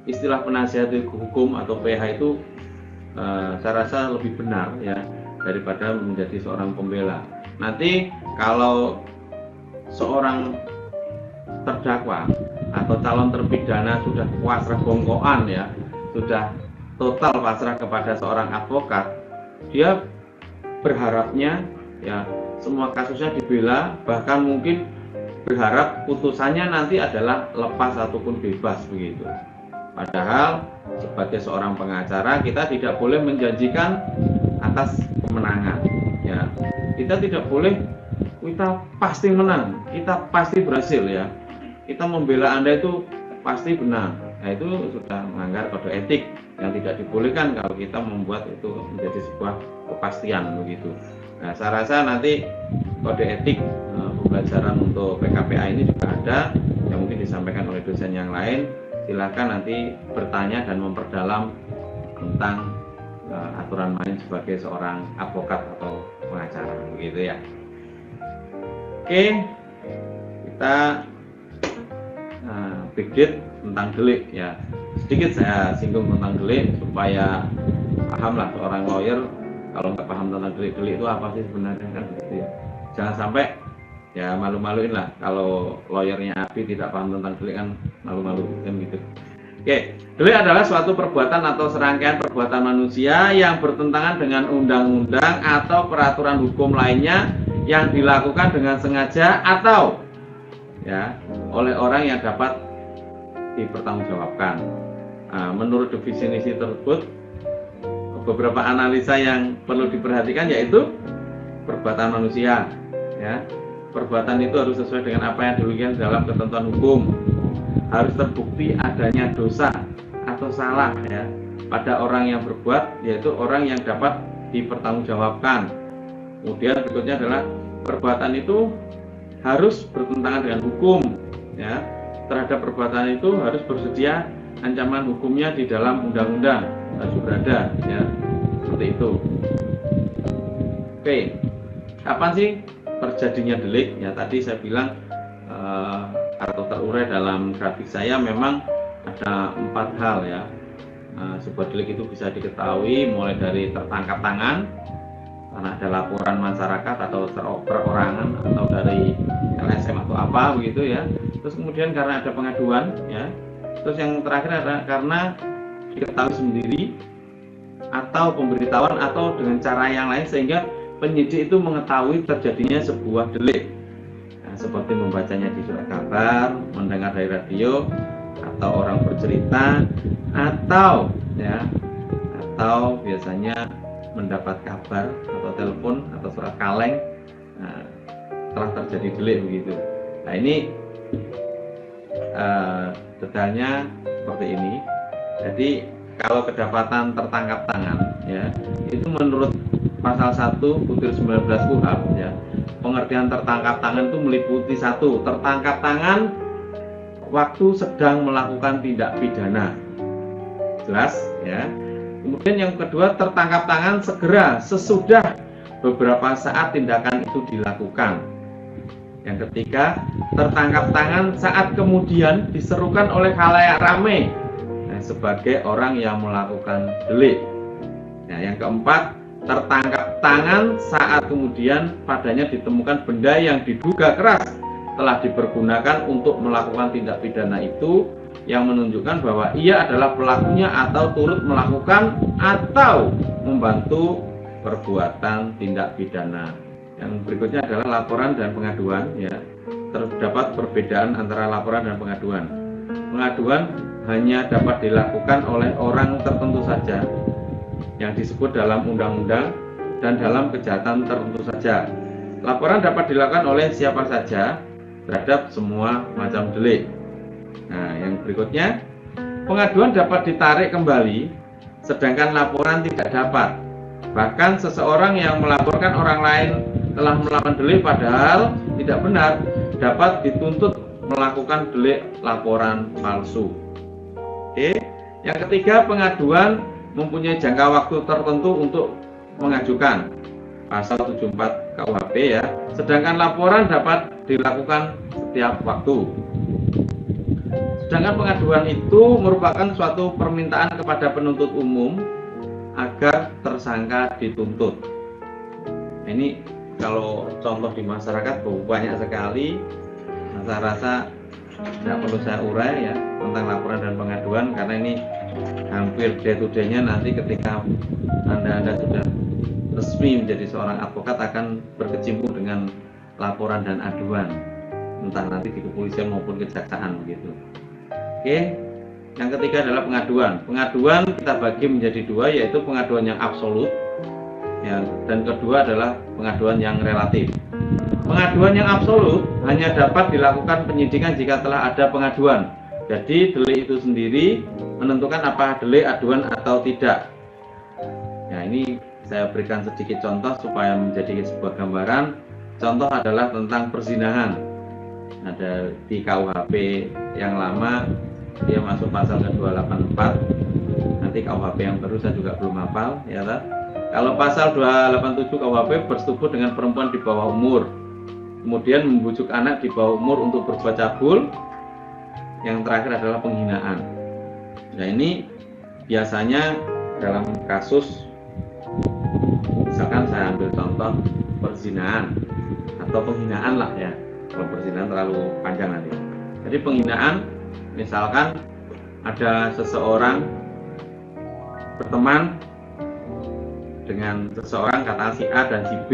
istilah penasihat hukum atau PH itu saya rasa lebih benar ya daripada menjadi seorang pembela. Nanti kalau seorang terdakwa atau calon terpidana sudah pasrah bongkoan ya, sudah total pasrah kepada seorang advokat, dia berharapnya ya semua kasusnya dibela, bahkan mungkin berharap putusannya nanti adalah lepas ataupun bebas begitu. Padahal sebagai seorang pengacara kita tidak boleh menjanjikan atas kemenangan. Ya, kita tidak boleh kita pasti menang, kita pasti berhasil ya. Kita membela Anda itu pasti benar. Nah, itu sudah melanggar kode etik yang tidak dibolehkan kalau kita membuat itu menjadi sebuah kepastian begitu. Nah, saya rasa nanti kode etik pembelajaran untuk PKPA ini juga ada yang mungkin disampaikan oleh dosen yang lain. Silakan nanti bertanya dan memperdalam tentang aturan main sebagai seorang advokat atau pengacara begitu ya. Oke, kita update tentang delik ya. Sedikit saya singgung tentang delik supaya paham lah seorang lawyer kalau nggak paham tentang delik itu apa sih sebenarnya kan gitu ya. Jangan sampai ya malu-maluin lah kalau lawyernya Abi tidak paham tentang delik kan malu-malu kan gitu. Oke, delik adalah suatu perbuatan atau serangkaian perbuatan manusia yang bertentangan dengan undang-undang atau peraturan hukum lainnya yang dilakukan dengan sengaja atau ya oleh orang yang dapat dipertanggungjawabkan. Nah, menurut definisi tersebut beberapa analisa yang perlu diperhatikan yaitu perbuatan manusia ya. Perbuatan itu harus sesuai dengan apa yang diberikan dalam ketentuan hukum. Harus terbukti adanya dosa atau salah ya pada orang yang berbuat, yaitu orang yang dapat dipertanggungjawabkan. Kemudian berikutnya adalah perbuatan itu harus bertentangan dengan hukum ya. Terhadap perbuatan itu harus bersedia ancaman hukumnya di dalam undang-undang harus berada ya, seperti itu. Oke, kapan sih terjadinya delik? Ya tadi saya bilang atau terurai dalam grafik saya memang ada 4 hal ya. Sebuah delik itu bisa diketahui mulai dari tertangkap tangan karena ada laporan masyarakat atau perorangan atau dari LSM atau apa begitu ya. Terus kemudian karena ada pengaduan ya. Terus yang terakhir adalah karena diketahui sendiri atau pemberitahuan atau dengan cara yang lain sehingga penyidik itu mengetahui terjadinya sebuah delik. Nah, seperti membacanya di surat kabar, mendengar dari radio, atau orang bercerita, atau ya, atau biasanya mendapat kabar atau telepon atau surat kaleng telah terjadi delik begitu. Nah ini detailnya seperti ini. Jadi kalau kedapatan tertangkap tangan ya itu menurut pasal 1/19 KUHP ya, pengertian tertangkap tangan itu meliputi 1. Tertangkap tangan waktu sedang melakukan tindak pidana. Jelas ya. Kemudian yang kedua, tertangkap tangan segera sesudah beberapa saat tindakan itu dilakukan. Yang ketiga, tertangkap tangan saat kemudian diserukan oleh khalayak ramai sebagai orang yang melakukan delik. Nah, yang keempat, tertangkap tangan saat kemudian padanya ditemukan benda yang diduga keras telah dipergunakan untuk melakukan tindak pidana itu, yang menunjukkan bahwa ia adalah pelakunya atau turut melakukan atau membantu perbuatan tindak pidana. Yang berikutnya adalah laporan dan pengaduan ya. Terdapat perbedaan antara laporan dan pengaduan. Pengaduan hanya dapat dilakukan oleh orang tertentu saja yang disebut dalam undang-undang dan dalam kejahatan tertentu saja. Laporan dapat dilakukan oleh siapa saja terhadap semua macam delik. Nah, yang berikutnya, pengaduan dapat ditarik kembali, sedangkan laporan tidak dapat. Bahkan seseorang yang melaporkan orang lain telah melakukan delik padahal tidak benar, dapat dituntut melakukan delik laporan palsu. Oke. Yang ketiga, pengaduan mempunyai jangka waktu tertentu untuk mengajukan, pasal 74 KUHP ya. Sedangkan laporan dapat dilakukan setiap waktu. Sedangkan pengaduan itu merupakan suatu permintaan kepada penuntut umum agar tersangka dituntut. Ini kalau contoh di masyarakat banyak sekali. Saya rasa tidak perlu saya urai ya tentang laporan dan pengaduan karena ini hampir day to day-nya nanti ketika Anda sudah resmi menjadi seorang advokat akan berkecimpung dengan laporan dan aduan, entah nanti di kepolisian maupun kejaksaan begitu. Oke, Yang ketiga adalah pengaduan. Pengaduan kita bagi menjadi dua, yaitu pengaduan yang absolut, ya, dan kedua adalah pengaduan yang relatif. Pengaduan yang absolut hanya dapat dilakukan penyidikan jika telah ada pengaduan. Jadi delik itu sendiri menentukan apa delik aduan atau tidak. Ya, ini saya berikan sedikit contoh supaya menjadi sebuah gambaran. Contoh adalah tentang perzinahan. Ada di KUHP yang lama dia masuk pasal ke-284. Nanti KUHP yang baru saya juga belum hafal, ya tak? Kalau pasal 287 KUHP bersetubuh dengan perempuan di bawah umur, kemudian membujuk anak di bawah umur untuk berbuat cabul. Yang terakhir adalah penghinaan. Nah, ini biasanya dalam kasus, misalkan saya ambil contoh perzinahan atau penghinaan lah ya. Kalau perzinahan terlalu panjang nanti. Jadi penghinaan, misalkan ada seseorang berteman dengan seseorang, kata si A dan si B.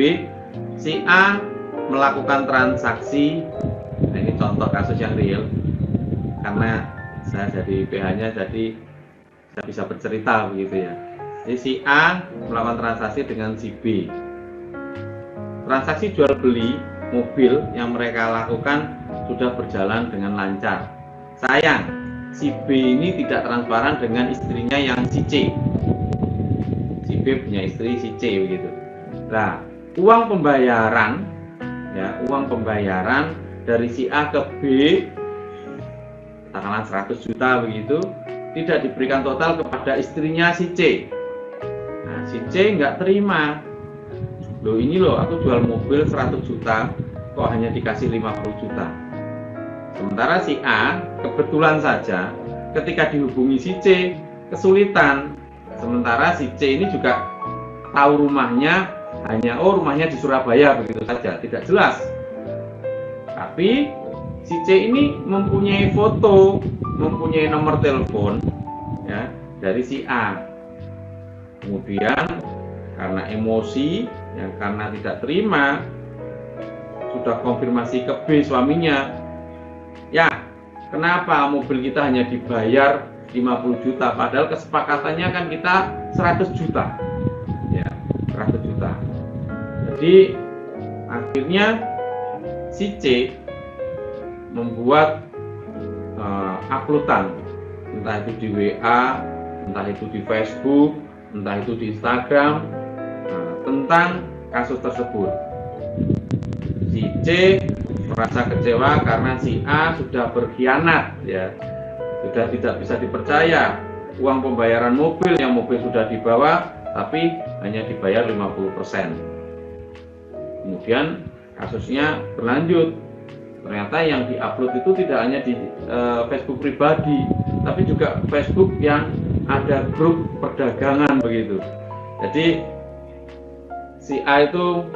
Si A melakukan transaksi, nah ini contoh kasus yang real, karena saya jadi PH-nya, jadi saya bisa bercerita begitu ya. Jadi si A melakukan transaksi dengan si B. Transaksi jual beli mobil yang mereka lakukan sudah berjalan dengan lancar. Sayang, si B ini tidak transparan dengan istrinya yang si C. Si B punya istri si C begitu. Nah, uang pembayaran, ya, uang pembayaran dari si A ke B, katakanlah 100 juta begitu, tidak diberikan total kepada istrinya si C. Nah, si C nggak terima. Loh, ini loh, aku jual mobil 100 juta, kok hanya dikasih 50 juta. Sementara si A kebetulan saja ketika dihubungi si C kesulitan. Sementara si C ini juga tahu rumahnya hanya rumahnya di Surabaya begitu saja, tidak jelas. Tapi si C ini mempunyai foto, mempunyai nomor telepon ya dari si A. Kemudian karena emosi, ya, karena tidak terima, sudah konfirmasi ke B suaminya, ya kenapa mobil kita hanya dibayar 50 juta padahal kesepakatannya kan kita 100 juta, ya 100 juta. Jadi akhirnya si C membuat uploadan, entah itu di WA, entah itu di Facebook, entah itu di Instagram, tentang kasus tersebut. Si C merasa kecewa karena si A sudah berkhianat, ya, sudah tidak bisa dipercaya. Uang pembayaran mobil, yang mobil sudah dibawa tapi hanya dibayar 50%. Kemudian kasusnya berlanjut. Ternyata yang diupload itu tidak hanya di Facebook pribadi, tapi juga Facebook yang ada grup perdagangan begitu. Jadi si A itu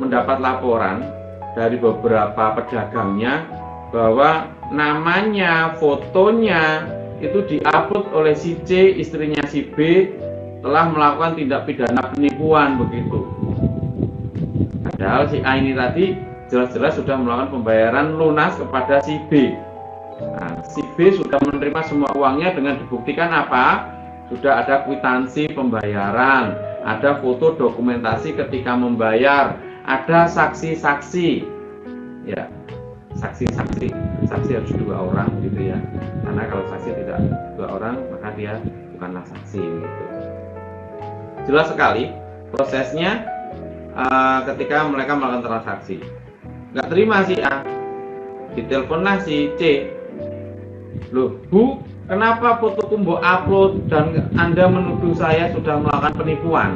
mendapat laporan dari beberapa pedagangnya bahwa namanya, fotonya itu diupload oleh si C, istrinya si B, telah melakukan tindak pidana penipuan begitu. Padahal si A ini tadi jelas-jelas sudah melakukan pembayaran lunas kepada si B. Nah, si B sudah menerima semua uangnya dengan dibuktikan apa? Sudah ada kwitansi pembayaran, ada foto dokumentasi ketika membayar, ada saksi-saksi, ya, saksi harus 2 orang gitu ya, karena kalau saksi tidak 2 orang maka dia bukanlah saksi gitu. Jelas sekali prosesnya ketika mereka melakukan transaksi. Nggak terima si A, diteleponlah si C. Loh Bu, kenapa fotoku mbok upload dan Anda menuduh saya sudah melakukan penipuan?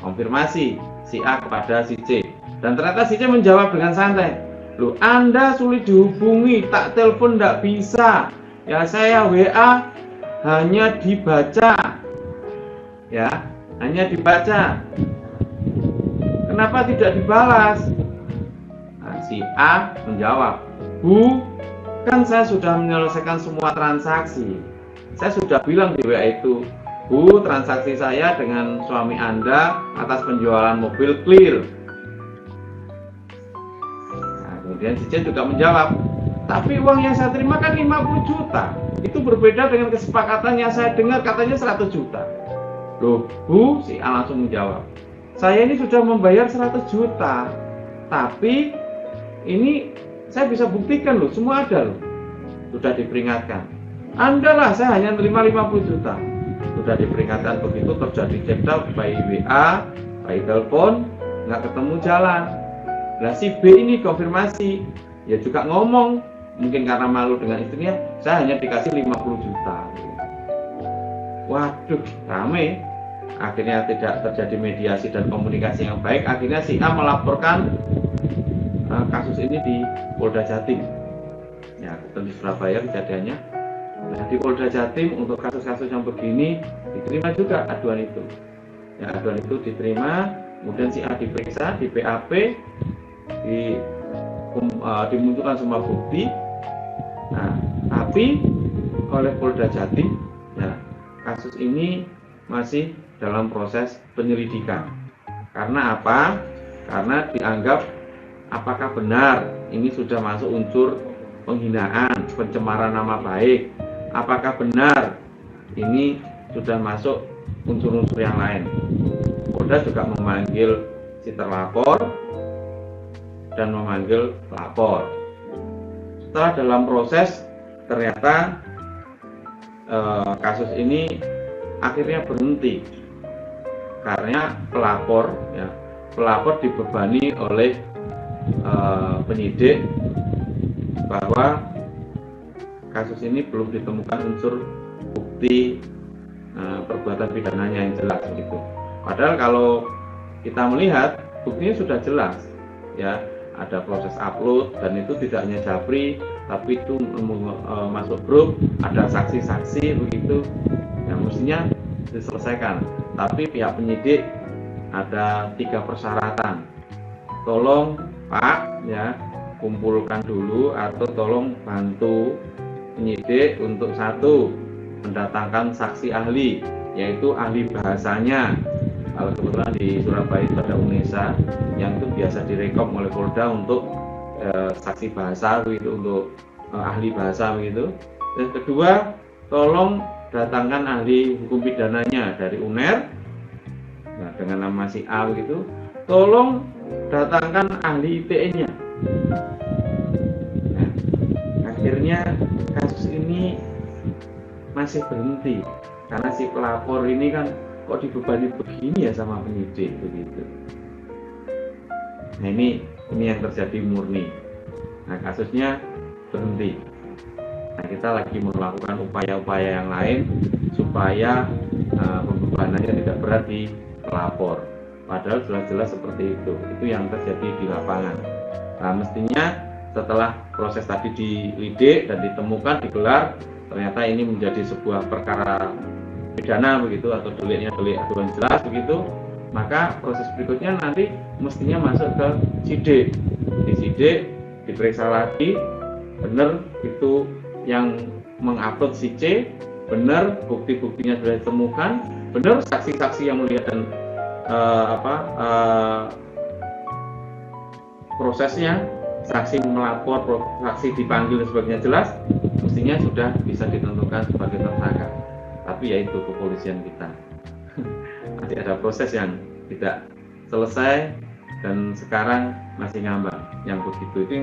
Konfirmasi si A kepada si C, dan ternyata si C menjawab dengan santai, loh Anda sulit dihubungi, tak telepon nggak bisa, ya saya WA hanya dibaca, ya hanya dibaca, kenapa tidak dibalas? Nah, si A menjawab, Bu, kan saya sudah menyelesaikan semua transaksi, saya sudah bilang di WA itu, Bu, transaksi saya dengan suami Anda atas penjualan mobil clear. Nah, kemudian si C juga menjawab, Tapi uang yang saya terima kan 50 juta. Itu berbeda dengan kesepakatan yang saya dengar katanya 100 juta. Loh, Bu, si A langsung menjawab, saya ini sudah membayar 100 juta. Tapi ini saya bisa buktikan loh, semua ada loh. Sudah diperingatkan. Anda lah, saya hanya terima 50 juta. Sudah diperingatkan, begitu terjadi cekcok by WA, by telepon, nggak ketemu jalan. Nah si B ini konfirmasi, ya juga ngomong, mungkin karena malu dengan istrinya, saya hanya dikasih 50 juta. Waduh, rame. Akhirnya tidak terjadi mediasi dan komunikasi yang baik. Akhirnya si A melaporkan kasus ini di Polda Jatim. Ya, di Surabaya kejadiannya. Nah, di Polda Jatim untuk kasus-kasus yang begini diterima juga aduan itu. Ya, aduan itu diterima, kemudian si A diperiksa, di BAP, dimunculkan semua bukti. Nah, tapi oleh Polda Jatim, ya, kasus ini masih dalam proses penyelidikan. Karena apa? Karena dianggap apakah benar ini sudah masuk unsur penghinaan, pencemaran nama baik? Apakah benar ini sudah masuk unsur-unsur yang lain? Polda juga memanggil si terlapor dan memanggil pelapor. Setelah dalam proses ternyata kasus ini akhirnya berhenti karena pelapor dibebani oleh penyidik bahwa kasus ini belum ditemukan unsur bukti perbuatan pidananya yang jelas gitu. Padahal kalau kita melihat buktinya sudah jelas, ya, ada proses upload dan itu tidak hanya Japri, tapi itu masuk grup, ada saksi-saksi begitu, yang mestinya diselesaikan. Tapi pihak penyidik ada 3 persyaratan. Tolong Pak, ya, kumpulkan dulu atau tolong bantu penyidik untuk 1, mendatangkan saksi ahli, yaitu ahli bahasanya. Kalau kebetulan di Surabaya itu ada UNESA yang itu biasa direkom oleh Polda untuk saksi bahasa begitu, untuk ahli bahasa begitu. Dan kedua, tolong datangkan ahli hukum pidananya dari UNER, nah, dengan nama si A begitu. Tolong datangkan ahli ITE-nya. Nah, akhirnya kasus ini masih berhenti karena si pelapor ini kan kok dibebani begini ya sama penyidik begitu. Nah ini yang terjadi murni. Nah kasusnya berhenti. Nah kita lagi melakukan upaya-upaya yang lain supaya pembebanannya tidak berat di pelapor. Padahal jelas-jelas seperti itu yang terjadi di lapangan. Nah mestinya setelah proses tadi dilidik dan ditemukan, digelar, ternyata ini menjadi sebuah perkara pidana begitu, atau deliknya delik aduan jelas begitu, maka proses berikutnya nanti mestinya masuk ke sidik. Di sidik diperiksa lagi, benar itu yang mengupload si C, benar bukti-buktinya sudah ditemukan, benar saksi-saksi yang melihat dan prosesnya, saksi melapor, saksi dipanggil dan sebagainya jelas, mestinya sudah bisa ditentukan sebagai tersangka. Tapi yaitu kepolisian kita masih ada proses yang tidak selesai dan sekarang masih ngambang yang begitu, itu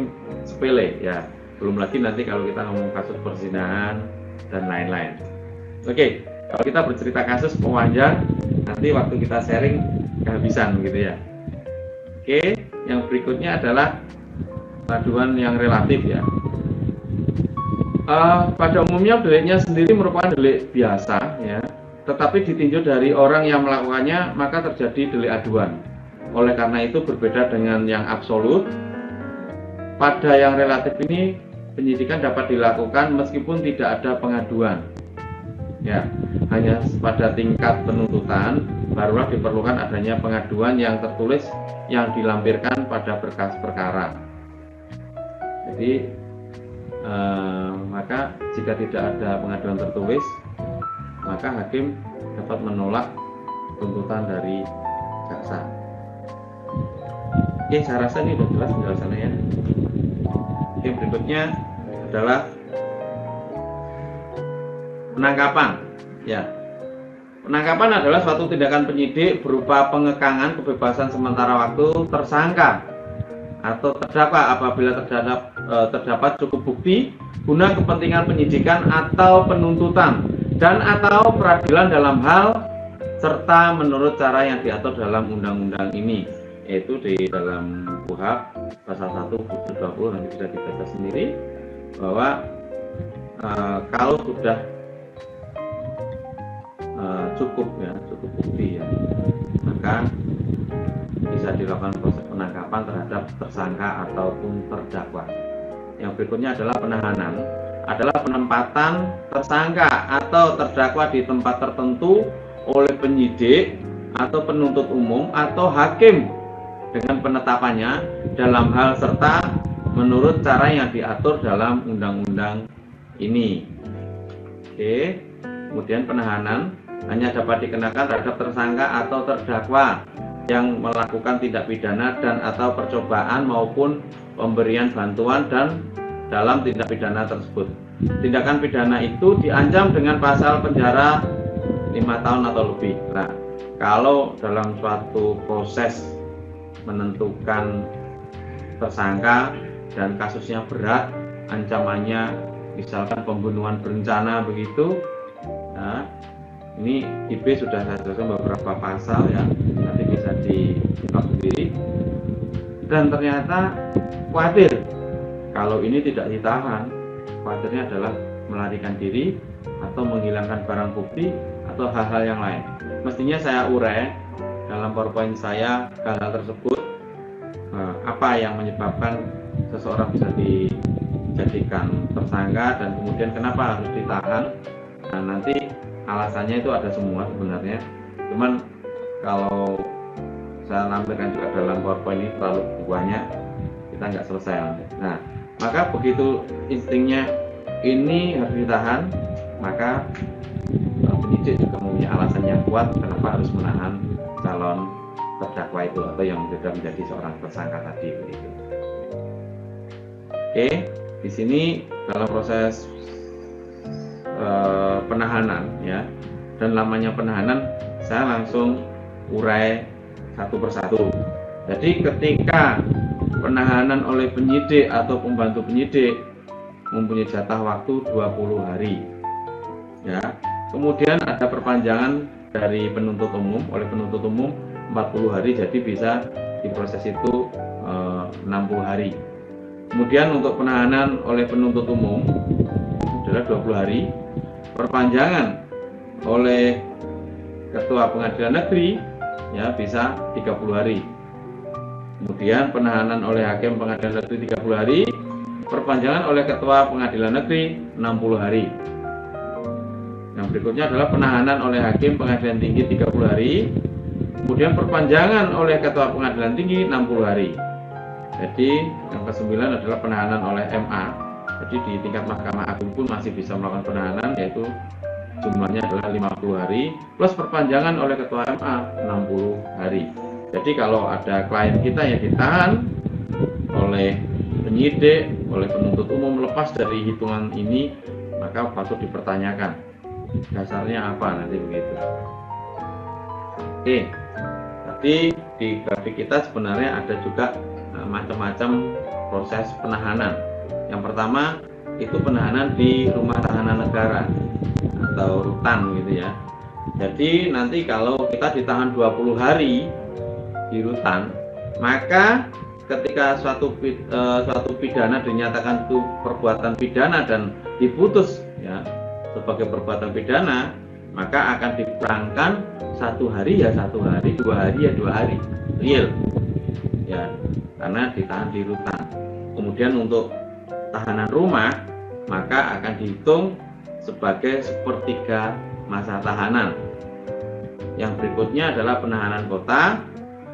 sepele ya, belum lagi nanti kalau kita ngomong kasus perzinahan dan lain-lain. Oke, kalau kita bercerita kasus pemanjang, nanti waktu kita sharing kehabisan gitu ya. Oke, yang berikutnya adalah aduan yang relatif ya. Pada umumnya deliknya sendiri merupakan delik biasa ya, tetapi ditinjau dari orang yang melakukannya maka terjadi delik aduan. Oleh karena itu berbeda dengan yang absolut. Pada yang relatif ini penyidikan dapat dilakukan meskipun tidak ada pengaduan. Ya, hanya pada tingkat penuntutan barulah diperlukan adanya pengaduan yang tertulis yang dilampirkan pada berkas perkara. Jadi maka jika tidak ada pengaduan tertulis, maka hakim dapat menolak tuntutan dari jaksa. Oke, saya rasa ini sudah jelas penjelasannya ya. Oke, berikutnya adalah penangkapan. Ya, penangkapan adalah suatu tindakan penyidik berupa pengekangan kebebasan sementara waktu tersangka atau terdakwa apabila terdapat cukup bukti guna kepentingan penyidikan atau penuntutan dan atau peradilan dalam hal serta menurut cara yang diatur dalam undang-undang ini, yaitu di dalam KUHP pasal 1 buku 20 nanti bisa dibaca sendiri bahwa kalau sudah cukup bukti ya, maka bisa dilakukan proses penangkapan terhadap tersangka ataupun terdakwa. Yang berikutnya adalah penahanan, adalah penempatan tersangka atau terdakwa di tempat tertentu oleh penyidik atau penuntut umum atau hakim dengan penetapannya dalam hal serta menurut cara yang diatur dalam undang-undang ini. Oke. Kemudian penahanan hanya dapat dikenakan terhadap tersangka atau terdakwa yang melakukan tindak pidana dan atau percobaan maupun pemberian bantuan dan dalam tindak pidana tersebut. Tindakan pidana itu diancam dengan pasal penjara 5 tahun atau lebih. Nah, kalau dalam suatu proses menentukan tersangka dan kasusnya berat, ancamannya misalkan pembunuhan berencana begitu, nah, ini IB sudah saya jelaskan beberapa pasal ya, nanti bisa disimak sendiri. Dan ternyata khawatir kalau ini tidak ditahan, khawatirnya adalah melarikan diri atau menghilangkan barang bukti atau hal-hal yang lain. Mestinya saya urai dalam PowerPoint saya hal-hal tersebut, apa yang menyebabkan seseorang bisa dijadikan tersangka dan kemudian kenapa harus ditahan. Nah, nanti alasannya itu ada semua sebenarnya, cuman kalau saya tampilkan juga dalam PowerPoint ini terlalu banyak, kita nggak selesai nanti. Nah, maka begitu instingnya ini harus ditahan, maka penyidik juga mempunyai alasan yang kuat kenapa harus menahan calon terdakwa itu atau yang sudah menjadi seorang tersangka tadi begitu. Oke, di sini dalam proses penahanan ya, dan lamanya penahanan saya langsung urai satu persatu. Jadi ketika penahanan oleh penyidik atau pembantu penyidik mempunyai jatah waktu 20 hari ya, kemudian ada perpanjangan dari penuntut umum oleh penuntut umum 40 hari, jadi bisa diproses itu 60 hari. Kemudian untuk penahanan oleh penuntut umum adalah 20 hari, perpanjangan oleh ketua pengadilan negeri ya bisa 30 hari. Kemudian penahanan oleh hakim pengadilan negeri 30 hari, perpanjangan oleh ketua pengadilan negeri 60 hari. Yang berikutnya adalah penahanan oleh hakim pengadilan tinggi 30 hari, kemudian perpanjangan oleh ketua pengadilan tinggi 60 hari. Jadi yang ke-9 adalah penahanan oleh MA. Jadi di tingkat Mahkamah Agung pun masih bisa melakukan penahanan, yaitu jumlahnya adalah 50 hari plus perpanjangan oleh ketua MA 60 hari. Jadi kalau ada klien kita yang ditahan oleh penyidik, oleh penuntut umum lepas dari hitungan ini, maka patut dipertanyakan dasarnya apa nanti begitu. Oke, tadi di grafik kita sebenarnya ada juga macam-macam proses penahanan. Yang pertama itu penahanan di rumah tahanan negara atau rutan gitu ya. Jadi nanti kalau kita ditahan 20 hari di rutan, maka ketika suatu pidana dinyatakan itu perbuatan pidana dan diputus ya sebagai perbuatan pidana, maka akan dikurangkan 1 hari ya 1 hari, 2 hari ya 2 hari real ya, karena ditahan di rutan. Kemudian untuk tahanan rumah maka akan dihitung sebagai 1/3 masa tahanan. Yang berikutnya adalah penahanan kota,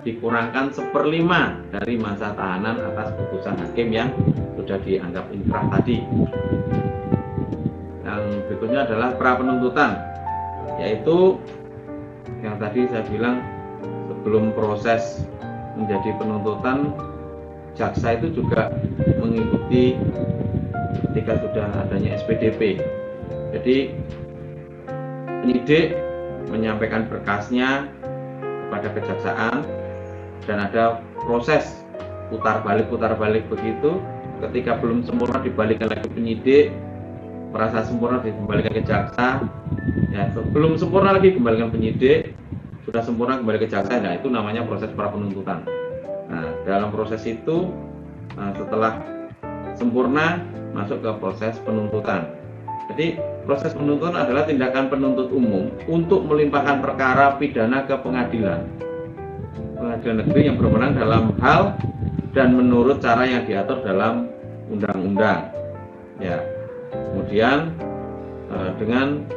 dikurangkan 1/5 dari masa tahanan atas putusan hakim yang sudah dianggap inkrah tadi. Yang berikutnya adalah pra penuntutan, yaitu yang tadi saya bilang sebelum proses menjadi penuntutan, jaksa itu juga mengikuti ketika sudah adanya SPDP. Jadi penyidik menyampaikan berkasnya kepada kejaksaan dan ada proses putar balik begitu. Ketika belum sempurna dibalikan lagi penyidik, merasa sempurna dikembalikan ke jaksa, ya belum sempurna lagi kembalikan penyidik, sudah sempurna kembali ke jaksa. Nah, itu namanya proses pra penuntutan. Nah, dalam proses itu setelah sempurna masuk ke proses penuntutan. Jadi proses penuntutan adalah tindakan penuntut umum untuk melimpahkan perkara pidana ke pengadilan negeri yang berwenang dalam hal dan menurut cara yang diatur dalam undang-undang. Ya, kemudian dengan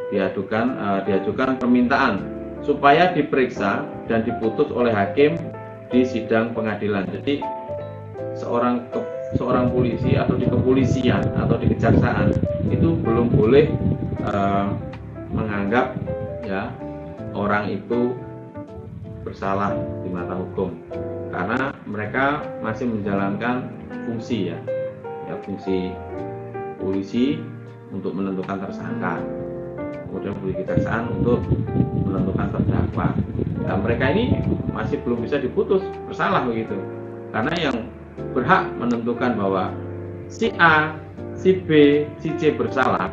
diajukan permintaan supaya diperiksa dan diputus oleh hakim di sidang pengadilan. Jadi seorang polisi atau di kepolisian atau di kejaksaan itu belum boleh menganggap ya orang itu bersalah di mata hukum, karena mereka masih menjalankan fungsi ya fungsi polisi untuk menentukan tersangka, kemudian polisi kejaksaan untuk menentukan terdakwa. Nah, mereka ini masih belum bisa diputus bersalah begitu, karena yang berhak menentukan bahwa si A, si B, si C bersalah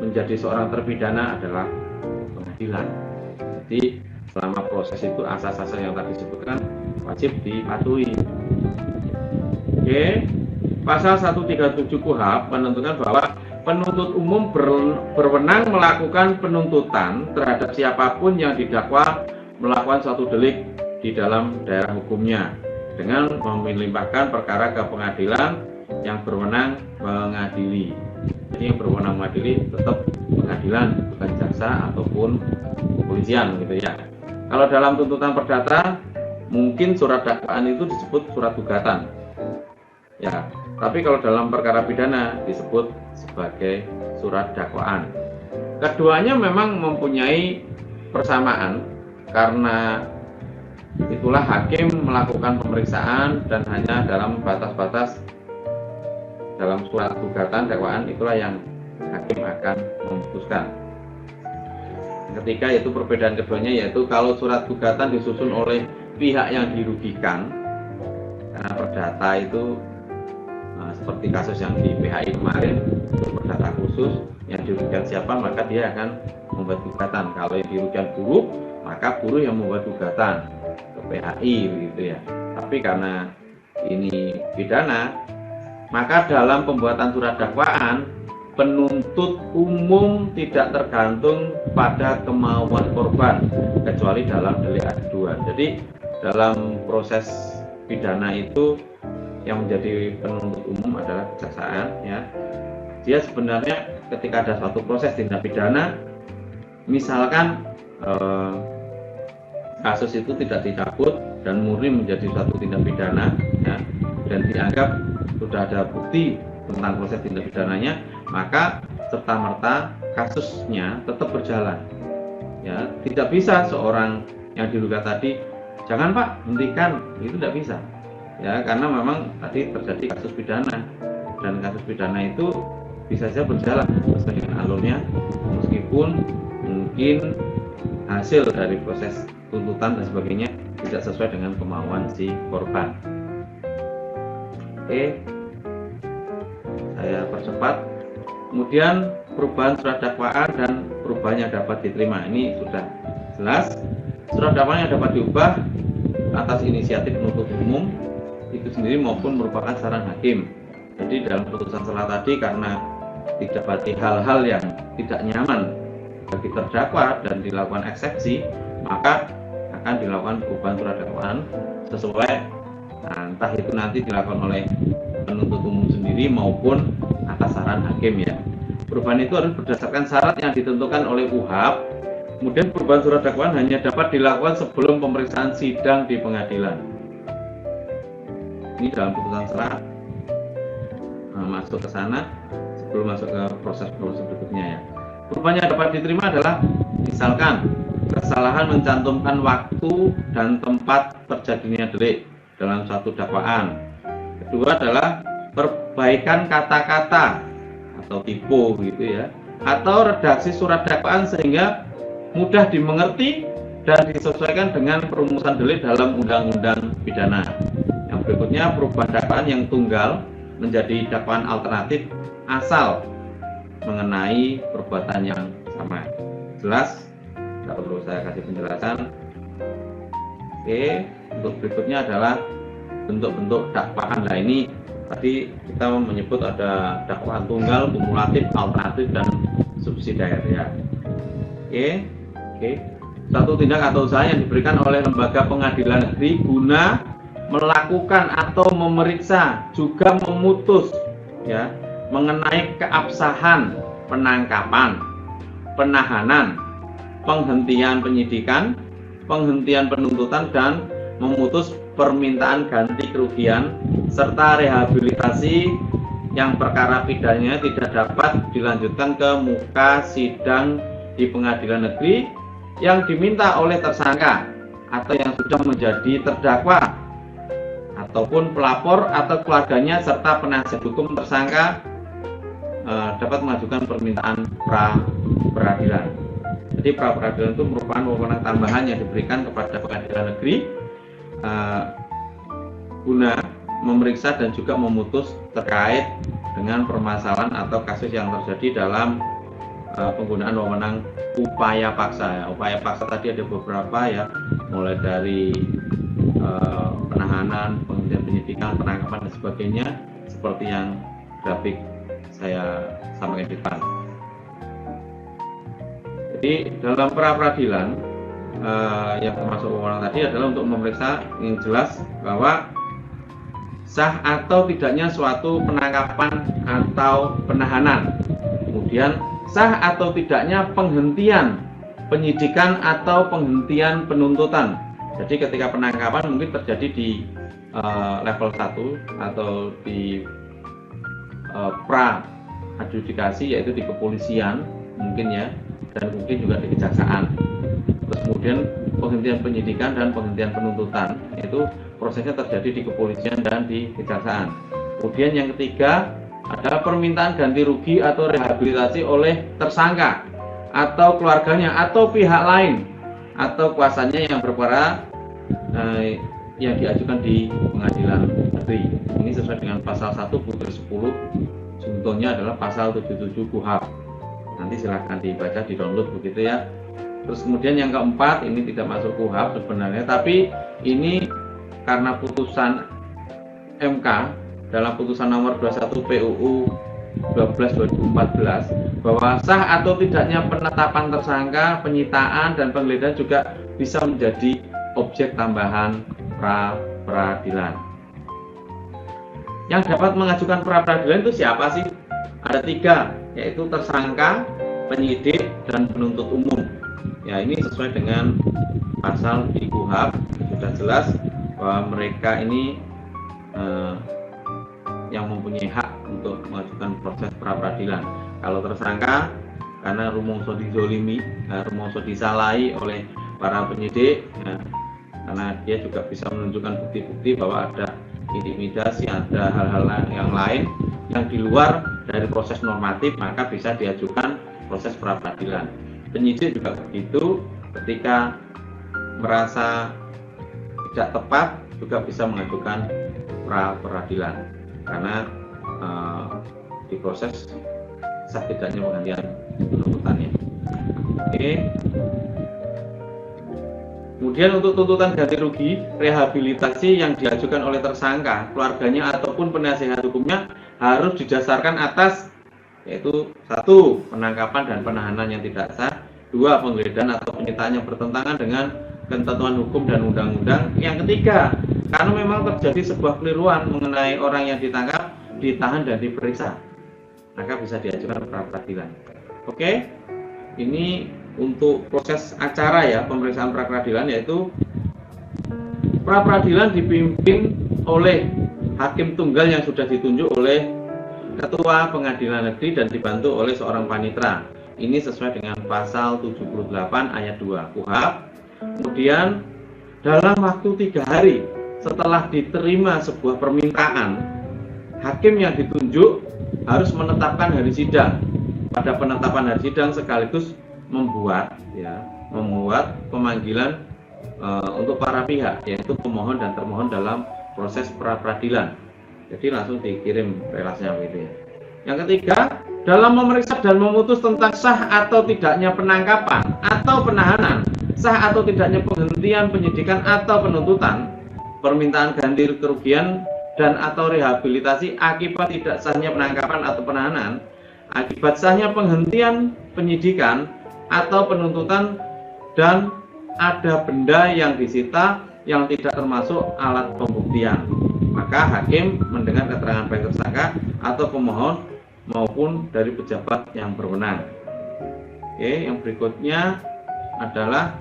menjadi seorang terpidana adalah pengadilan. Jadi selama proses itu asas-asas yang tadi disebutkan wajib dipatuhi. Oke, pasal 137 KUHP menentukan bahwa penuntut umum berwenang melakukan penuntutan terhadap siapapun yang didakwa melakukan suatu delik di dalam daerah hukumnya dengan melimpahkan perkara ke pengadilan yang berwenang mengadili. Jadi yang berwenang mengadili tetap pengadilan, bukan jaksa ataupun kepolisian gitu ya. Kalau dalam tuntutan perdata mungkin surat dakwaan itu disebut surat gugatan. Ya, tapi kalau dalam perkara pidana disebut sebagai surat dakwaan. Keduanya memang mempunyai persamaan karena itulah hakim melakukan pemeriksaan dan hanya dalam batas-batas dalam surat gugatan dakwaan itulah yang hakim akan memutuskan. Ketika yaitu perbedaan keduanya yaitu kalau surat gugatan disusun oleh pihak yang dirugikan, karena perdata itu seperti kasus yang di PHI kemarin, perdata khusus yang dirugikan siapa maka dia akan membuat gugatan. Kalau yang dirugikan buruh maka buruh yang membuat gugatan ke PHI gitu ya. Tapi karena ini pidana, maka dalam pembuatan surat dakwaan penuntut umum tidak tergantung pada kemauan korban kecuali dalam delik aduan. Jadi dalam proses pidana itu yang menjadi penuntut umum adalah kejaksaan ya. Dia sebenarnya ketika ada suatu proses tindak pidana, misalkan kasus itu tidak dicabut dan murni menjadi suatu tindak pidana ya, dan dianggap sudah ada bukti tentang proses tindak pidananya, maka serta-merta kasusnya tetap berjalan. Ya, tidak bisa seorang yang diduga tadi, jangan Pak, hentikan, itu tidak bisa. Ya, karena memang tadi terjadi kasus pidana dan kasus pidana itu bisa saja berjalan sesuai dengan alurnya, meskipun mungkin hasil dari proses tuntutan dan sebagainya tidak sesuai dengan kemauan si korban. Oke. Saya percepat. Kemudian perubahan surat dakwaan dan perubahan yang dapat diterima. Ini sudah jelas. Surat dakwaan yang dapat diubah atas inisiatif penuntut umum itu sendiri maupun merupakan saran hakim. Jadi dalam putusan selah tadi karena didapati hal-hal yang tidak nyaman bagi terdakwa dan dilakukan eksepsi, maka akan dilakukan perubahan surat dakwaan sesuai entah itu nanti dilakukan oleh penuntut umum sendiri maupun atas saran hakim ya. Perubahan itu harus berdasarkan syarat yang ditentukan oleh KUHP. Kemudian perubahan surat dakwaan hanya dapat dilakukan sebelum pemeriksaan sidang di pengadilan. Ini dalam putusan selah masuk ke sana sebelum masuk ke proses berikutnya ya. Perubahan yang dapat diterima adalah misalkan kesalahan mencantumkan waktu dan tempat terjadinya delik dalam suatu dakwaan. Kedua adalah perbaikan kata-kata atau typo gitu ya, atau redaksi surat dakwaan sehingga mudah dimengerti dan disesuaikan dengan perumusan delik dalam undang-undang pidana. Yang berikutnya, perubahan dakwaan yang tunggal menjadi dakwaan alternatif asal mengenai perbuatan yang sama. Jelas? Tidak perlu saya kasih penjelasan. Oke, untuk berikutnya adalah bentuk-bentuk dakwaan. Nah, ini tadi kita menyebut ada dakwaan tunggal, kumulatif, alternatif, dan subsidiar ya. Oke. Satu tindak atau usaha yang diberikan oleh lembaga pengadilan negeri guna melakukan atau memeriksa juga memutus ya mengenai keabsahan penangkapan, penahanan, penghentian penyidikan, penghentian penuntutan, dan memutus permintaan ganti kerugian serta rehabilitasi yang perkara pidananya tidak dapat dilanjutkan ke muka sidang di pengadilan negeri yang diminta oleh tersangka atau yang sudah menjadi terdakwa ataupun pelapor atau keluarganya serta penasihat hukum tersangka dapat mengajukan permintaan pra-peradilan. Jadi pra-peradilan itu merupakan wewenang tambahan yang diberikan kepada pengadilan negeri guna memeriksa dan juga memutus terkait dengan permasalahan atau kasus yang terjadi dalam penggunaan wewenang upaya paksa ya. Upaya paksa tadi ada beberapa ya, mulai dari penahanan, penghentian penyidikan, penangkapan dan sebagainya, seperti yang grafik saya sampaikan di depan. Jadi dalam pra-peradilan yang termasuk wewenang tadi adalah untuk memeriksa yang jelas bahwa sah atau tidaknya suatu penangkapan atau penahanan, kemudian sah atau tidaknya penghentian penyidikan atau penghentian penuntutan. Jadi ketika penangkapan mungkin terjadi di level 1 atau di pra adjudikasi, yaitu di kepolisian mungkin ya, dan mungkin juga di kejaksaan. Terus kemudian penghentian penyidikan dan penghentian penuntutan, itu prosesnya terjadi di kepolisian dan di kejaksaan. Kemudian yang ketiga adalah permintaan ganti rugi atau rehabilitasi oleh tersangka atau keluarganya atau pihak lain atau kuasanya yang berperkara yang diajukan di pengadilan negeri. Ini sesuai dengan pasal 1 butir 10, contohnya adalah pasal 77 KUHP. Nanti silahkan dibaca, di-download begitu ya. Terus kemudian yang keempat, ini tidak masuk KUHP sebenarnya, tapi ini karena putusan MK dalam putusan nomor 21 PUU 12/2014 bahwa sah atau tidaknya penetapan tersangka, penyitaan, dan penggeledahan juga bisa menjadi objek tambahan pra-peradilan. Yang dapat mengajukan pra-peradilan itu siapa sih? Ada 3, yaitu tersangka, penyidik, dan penuntut umum. Ya, ini sesuai dengan pasal di KUHP, sudah jelas bahwa mereka ini yang mempunyai hak untuk mengajukan proses pra-peradilan. Kalau tersangka karena rumongso dizolimi, rumongso disalahi oleh para penyidik, karena dia juga bisa menunjukkan bukti-bukti bahwa ada intimidasi, ada hal-hal yang lain yang di luar dari proses normatif, maka bisa diajukan proses pra-peradilan. Penyidik juga begitu, ketika merasa tidak tepat juga bisa mengajukan pra-peradilan karena diproses sah tidaknya penghentian penuntutannya. Oke. Kemudian untuk tuntutan ganti rugi, rehabilitasi yang diajukan oleh tersangka, keluarganya ataupun penasihat hukumnya harus didasarkan atas yaitu 1. Penangkapan dan penahanan yang tidak sah, 2. Penggeledahan atau penyitaan yang bertentangan dengan ketentuan hukum dan undang-undang. Yang ketiga, karena memang terjadi sebuah keliruan mengenai orang yang ditangkap, ditahan, dan diperiksa, maka bisa diajukan pra-peradilan. Oke, ini untuk proses acara ya, pemeriksaan pra-peradilan, yaitu pra-peradilan dipimpin oleh hakim tunggal yang sudah ditunjuk oleh ketua pengadilan negeri dan dibantu oleh seorang panitera. Ini sesuai dengan pasal 78 ayat 2 KUHP. Kemudian dalam waktu 3 hari setelah diterima sebuah permintaan, hakim yang ditunjuk harus menetapkan hari sidang. Pada penetapan hari sidang sekaligus membuat pemanggilan untuk para pihak, yaitu pemohon dan termohon dalam proses pra peradilan. Jadi langsung dikirim relasinya begitu ya. Yang ketiga, dalam memeriksa dan memutus tentang sah atau tidaknya penangkapan atau penahanan, sah atau tidaknya penghentian penyidikan atau penuntutan, permintaan ganti kerugian dan atau rehabilitasi akibat tidak sahnya penangkapan atau penahanan, akibat sahnya penghentian penyidikan atau penuntutan, dan ada benda yang disita yang tidak termasuk alat pembuktian, maka hakim mendengar keterangan baik tersangka atau pemohon maupun dari pejabat yang berwenang. Oke, yang berikutnya adalah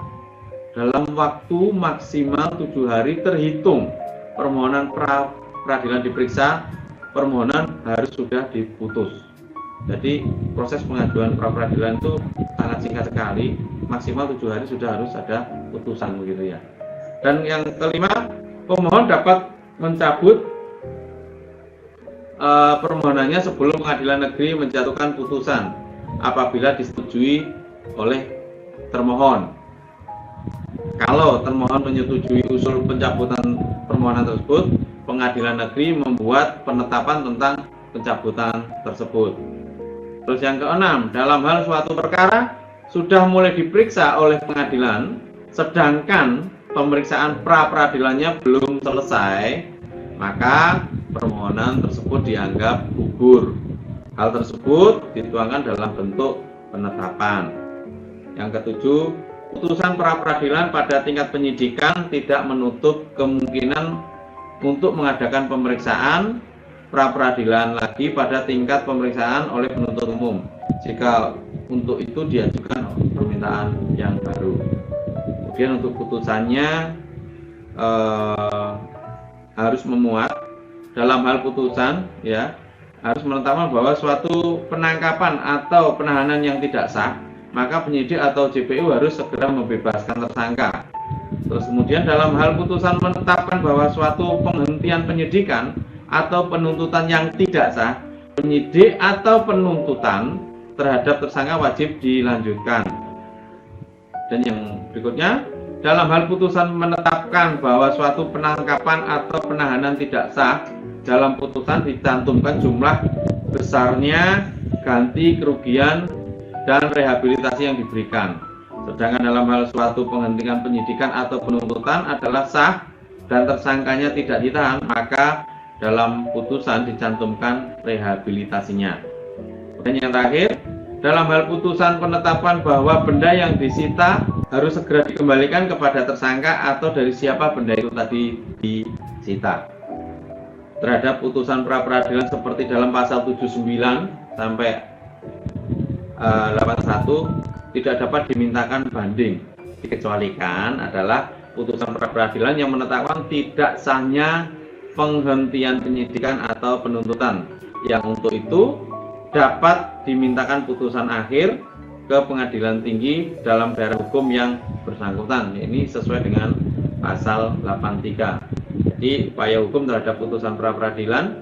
dalam waktu maksimal 7 hari terhitung permohonan pra peradilan diperiksa, permohonan harus sudah diputus. Jadi proses pengajuan pra peradilan itu sangat singkat sekali, maksimal 7 hari sudah harus ada putusan begitu ya. Dan yang kelima, pemohon dapat mencabut permohonannya sebelum pengadilan negeri menjatuhkan putusan apabila disetujui oleh termohon. Kalau termohon menyetujui usul pencabutan permohonan tersebut, pengadilan negeri membuat penetapan tentang pencabutan tersebut. Terus yang keenam, dalam hal suatu perkara sudah mulai diperiksa oleh pengadilan, sedangkan pemeriksaan pra peradilannya belum selesai, maka permohonan tersebut dianggap gugur. Hal tersebut dituangkan dalam bentuk penetapan. Yang ketujuh, putusan pra peradilan pada tingkat penyidikan tidak menutup kemungkinan untuk mengadakan pemeriksaan pra peradilan lagi pada tingkat pemeriksaan oleh penuntut umum jika untuk itu diajukan permintaan yang baru. Kemudian untuk putusannya harus memuat dalam hal putusan ya, harus menetapkan bahwa suatu penangkapan atau penahanan yang tidak sah, maka penyidik atau JPU harus segera membebaskan tersangka. Terus kemudian dalam hal putusan menetapkan bahwa suatu penghentian penyidikan atau penuntutan yang tidak sah, penyidik atau penuntutan terhadap tersangka wajib dilanjutkan. Dan yang berikutnya, dalam hal putusan menetapkan bahwa suatu penangkapan atau penahanan tidak sah, dalam putusan dicantumkan jumlah besarnya ganti kerugian dan rehabilitasi yang diberikan. Sedangkan dalam hal suatu penghentian penyidikan atau penuntutan adalah sah dan tersangkanya tidak ditahan, maka dalam putusan dicantumkan rehabilitasinya. Dan yang terakhir, dalam hal putusan penetapan bahwa benda yang disita harus segera dikembalikan kepada tersangka atau dari siapa benda itu tadi disita. Terhadap putusan pra peradilan seperti dalam pasal 79 sampai 81 tidak dapat dimintakan banding. Dikecualikan adalah putusan pra peradilan yang menetapkan tidak sahnya penghentian penyidikan atau penuntutan, yang untuk itu dapat dimintakan putusan akhir ke pengadilan tinggi dalam daerah hukum yang bersangkutan. Ini sesuai dengan pasal 83. Jadi upaya hukum terhadap putusan pra peradilan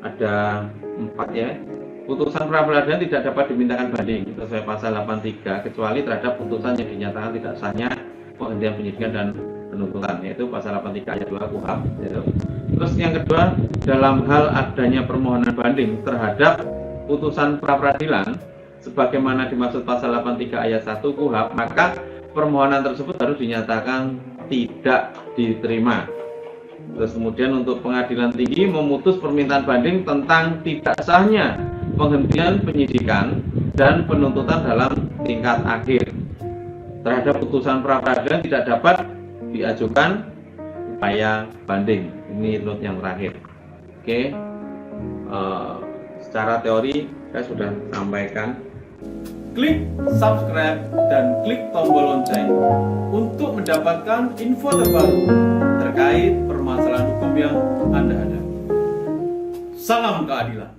ada 4 ya. Putusan pra peradilan tidak dapat dimintakan banding sesuai pasal 83 kecuali terhadap putusan yang dinyatakan tidak sahnya penghentian penyidikan dan penuntutan, yaitu pasal 83 ayat 2 KUHP gitu. Terus yang kedua, dalam hal adanya permohonan banding terhadap putusan pra peradilan sebagaimana dimaksud pasal 83 ayat 1 KUHP, maka permohonan tersebut harus dinyatakan tidak diterima. Terus kemudian untuk pengadilan tinggi memutus permintaan banding tentang tidak sahnya penghentian penyidikan dan penuntutan dalam tingkat akhir. Terhadap putusan pra peradilan tidak dapat diajukan upaya banding. Ini note yang terakhir. Oke, secara teori saya sudah sampaikan. Klik subscribe dan klik tombol lonceng untuk mendapatkan info terbaru terkait permasalahan hukum yang Anda hadapi. Salam keadilan.